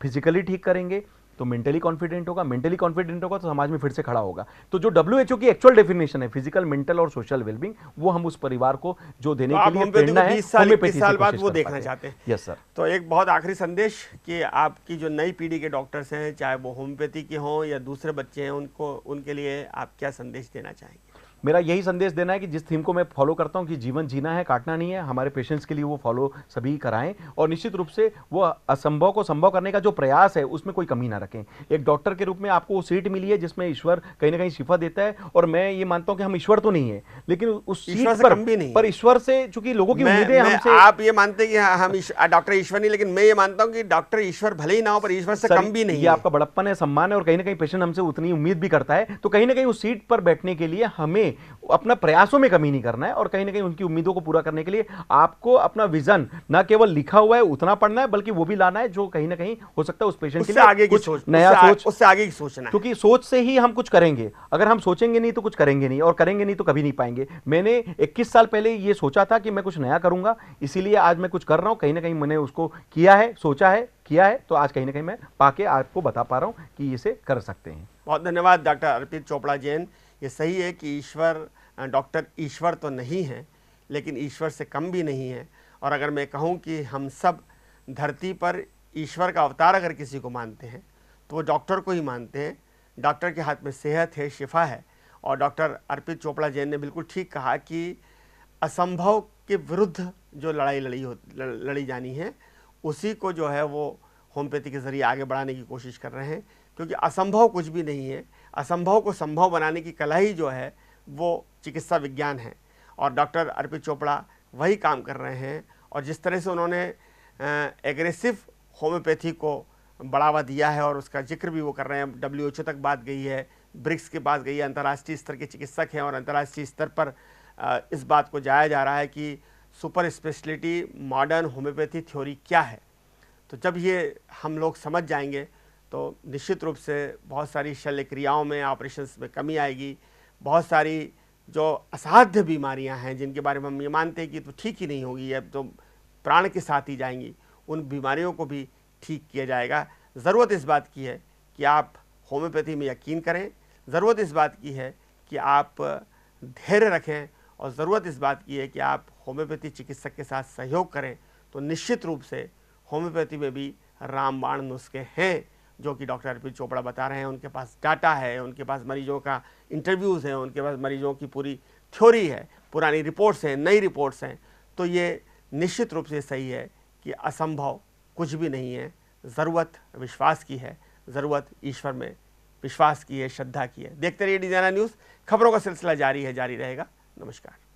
फिजिकली ठीक करेंगे तो मेंटली कॉन्फिडेंट होगा, मेंटली कॉन्फिडेंट होगा तो समाज में फिर से खड़ा होगा। तो जो WHO की एक्चुअल डेफिनेशन है फिजिकल, मेंटल और सोशल वेलबींग, वो हम उस परिवार को जो देने के लिए प्रेरणा है 20 साल बाद वो देखना चाहते हैं। Yes sir. तो एक बहुत आखिरी संदेश कि आपकी जो नई पीढ़ी के डॉक्टर्स हैं, चाहे वो होम्योपैथी के हों या दूसरे बच्चे हैं, उनको उनके लिए आप क्या संदेश देना चाहेंगे? मेरा यही संदेश देना है कि जिस थीम को मैं फॉलो करता हूं कि जीवन जीना है, काटना नहीं है, हमारे पेशेंट्स के लिए वो फॉलो सभी कराएं और निश्चित रूप से वो असंभव को संभव करने का जो प्रयास है उसमें कोई कमी ना रखें। एक डॉक्टर के रूप में आपको वो सीट मिली है जिसमें ईश्वर कहीं ना कहीं शिफा देता है, और मैं ये मानता हूं कि हम ईश्वर तो नहीं है, लेकिन उस ईश्वर सीट से कम भी नहीं पर है। ईश्वर से, चूंकि लोगों की उम्मीदें हमसे, आप ये मानते हैं कि हम डॉक्टर ईश्वर नहीं, लेकिन मैं ये मानता हूं कि डॉक्टर ईश्वर भले ही ना हो पर ईश्वर से सर, कम भी नहीं ये है। आपका बड़प्पन है, सम्मान है, और कहीं ना कहीं पेशेंट हमसे उतनी उम्मीद भी करता है, तो कहीं ना कहीं उस सीट पर बैठने के लिए हमें अपना प्रयासों में कमी नहीं करना है, और कहीं ना कहीं उनकी उम्मीदों को पूरा करने के लिए आपको अपना विजन न केवल लिखा हुआ है उतना पढ़ना है, बल्कि वो भी लाना है जो कहीं ना कहीं हो सकता है उस पेशेंट के उससे लिए आगे की कुछ सोच, नया सोच, उससे आगे की सोचना है। क्योंकि सोच से ही हम कुछ करेंगे। अगर हम सोचेंगे नहीं तो कुछ करेंगे नहीं, और करेंगे नहीं तो कभी नहीं पाएंगे। मैंने 21 साल पहले ये सोचा था कि मैं कुछ नया करूंगा, इसीलिए आज मैं कुछ कर रहा हूं। कहीं ना कहीं मैंने उसको किया है, सोचा है, किया है, तो आज कहीं ना कहीं मैं पाके आपको बता पा रहा हूं कि इसे कर सकते हैं। बहुत धन्यवाद डॉक्टर अर्पित चोपड़ा जैन। ये सही है कि ईश्वर, डॉक्टर ईश्वर तो नहीं है, लेकिन ईश्वर से कम भी नहीं है। और अगर मैं कहूँ कि हम सब धरती पर ईश्वर का अवतार अगर किसी को मानते हैं तो वो डॉक्टर को ही मानते हैं। डॉक्टर के हाथ में सेहत है, शिफा है। और डॉक्टर अर्पित चोपड़ा जैन ने बिल्कुल ठीक कहा कि असंभव के विरुद्ध जो लड़ाई लड़ी जानी है, उसी को जो है वो होम्योपैथी के ज़रिए आगे बढ़ाने की कोशिश कर रहे हैं, क्योंकि असंभव कुछ भी नहीं है। असंभव को संभव बनाने की कला ही जो है वो चिकित्सा विज्ञान है, और डॉक्टर अर्पित चोपड़ा वही काम कर रहे हैं। और जिस तरह से उन्होंने एग्रेसिव होम्योपैथी को बढ़ावा दिया है, और उसका जिक्र भी वो कर रहे हैं, WHO तक बात गई है, ब्रिक्स के पास गई है, अंतर्राष्ट्रीय स्तर के चिकित्सक हैं, और अंतर्राष्ट्रीय स्तर पर इस बात को जाया जा रहा है कि super speciality modern homeopathy theory क्या है। तो जब ये हम लोग समझ जाएंगे तो निश्चित रूप से बहुत सारी शल्य क्रियाओं में, ऑपरेशंस में कमी आएगी। बहुत सारी जो असाध्य बीमारियां हैं जिनके बारे में हम ये मानते हैं कि तो ठीक ही नहीं होगी, अब तो प्राण के साथ ही जाएंगी, उन बीमारियों को भी ठीक किया जाएगा। ज़रूरत इस बात की है कि आप होम्योपैथी में यकीन करें, ज़रूरत इस बात की है कि आप धैर्य रखें, और ज़रूरत इस बात की है कि आप होम्योपैथी चिकित्सक के साथ सहयोग करें। तो निश्चित रूप से होम्योपैथी में भी रामबाण नुस्खे हैं जो कि डॉक्टर अर्पित चोपड़ा बता रहे हैं। उनके पास डाटा है, उनके पास मरीजों का इंटरव्यूज़ हैं, उनके पास मरीजों की पूरी थ्योरी है, पुरानी रिपोर्ट्स हैं, नई रिपोर्ट्स हैं। तो ये निश्चित रूप से सही है कि असंभव कुछ भी नहीं है। ज़रूरत विश्वास की है, ज़रूरत ईश्वर में विश्वास की है, श्रद्धा की है। देखते रहिए डी न्यूज़। खबरों का सिलसिला जारी है, जारी रहेगा। नमस्कार।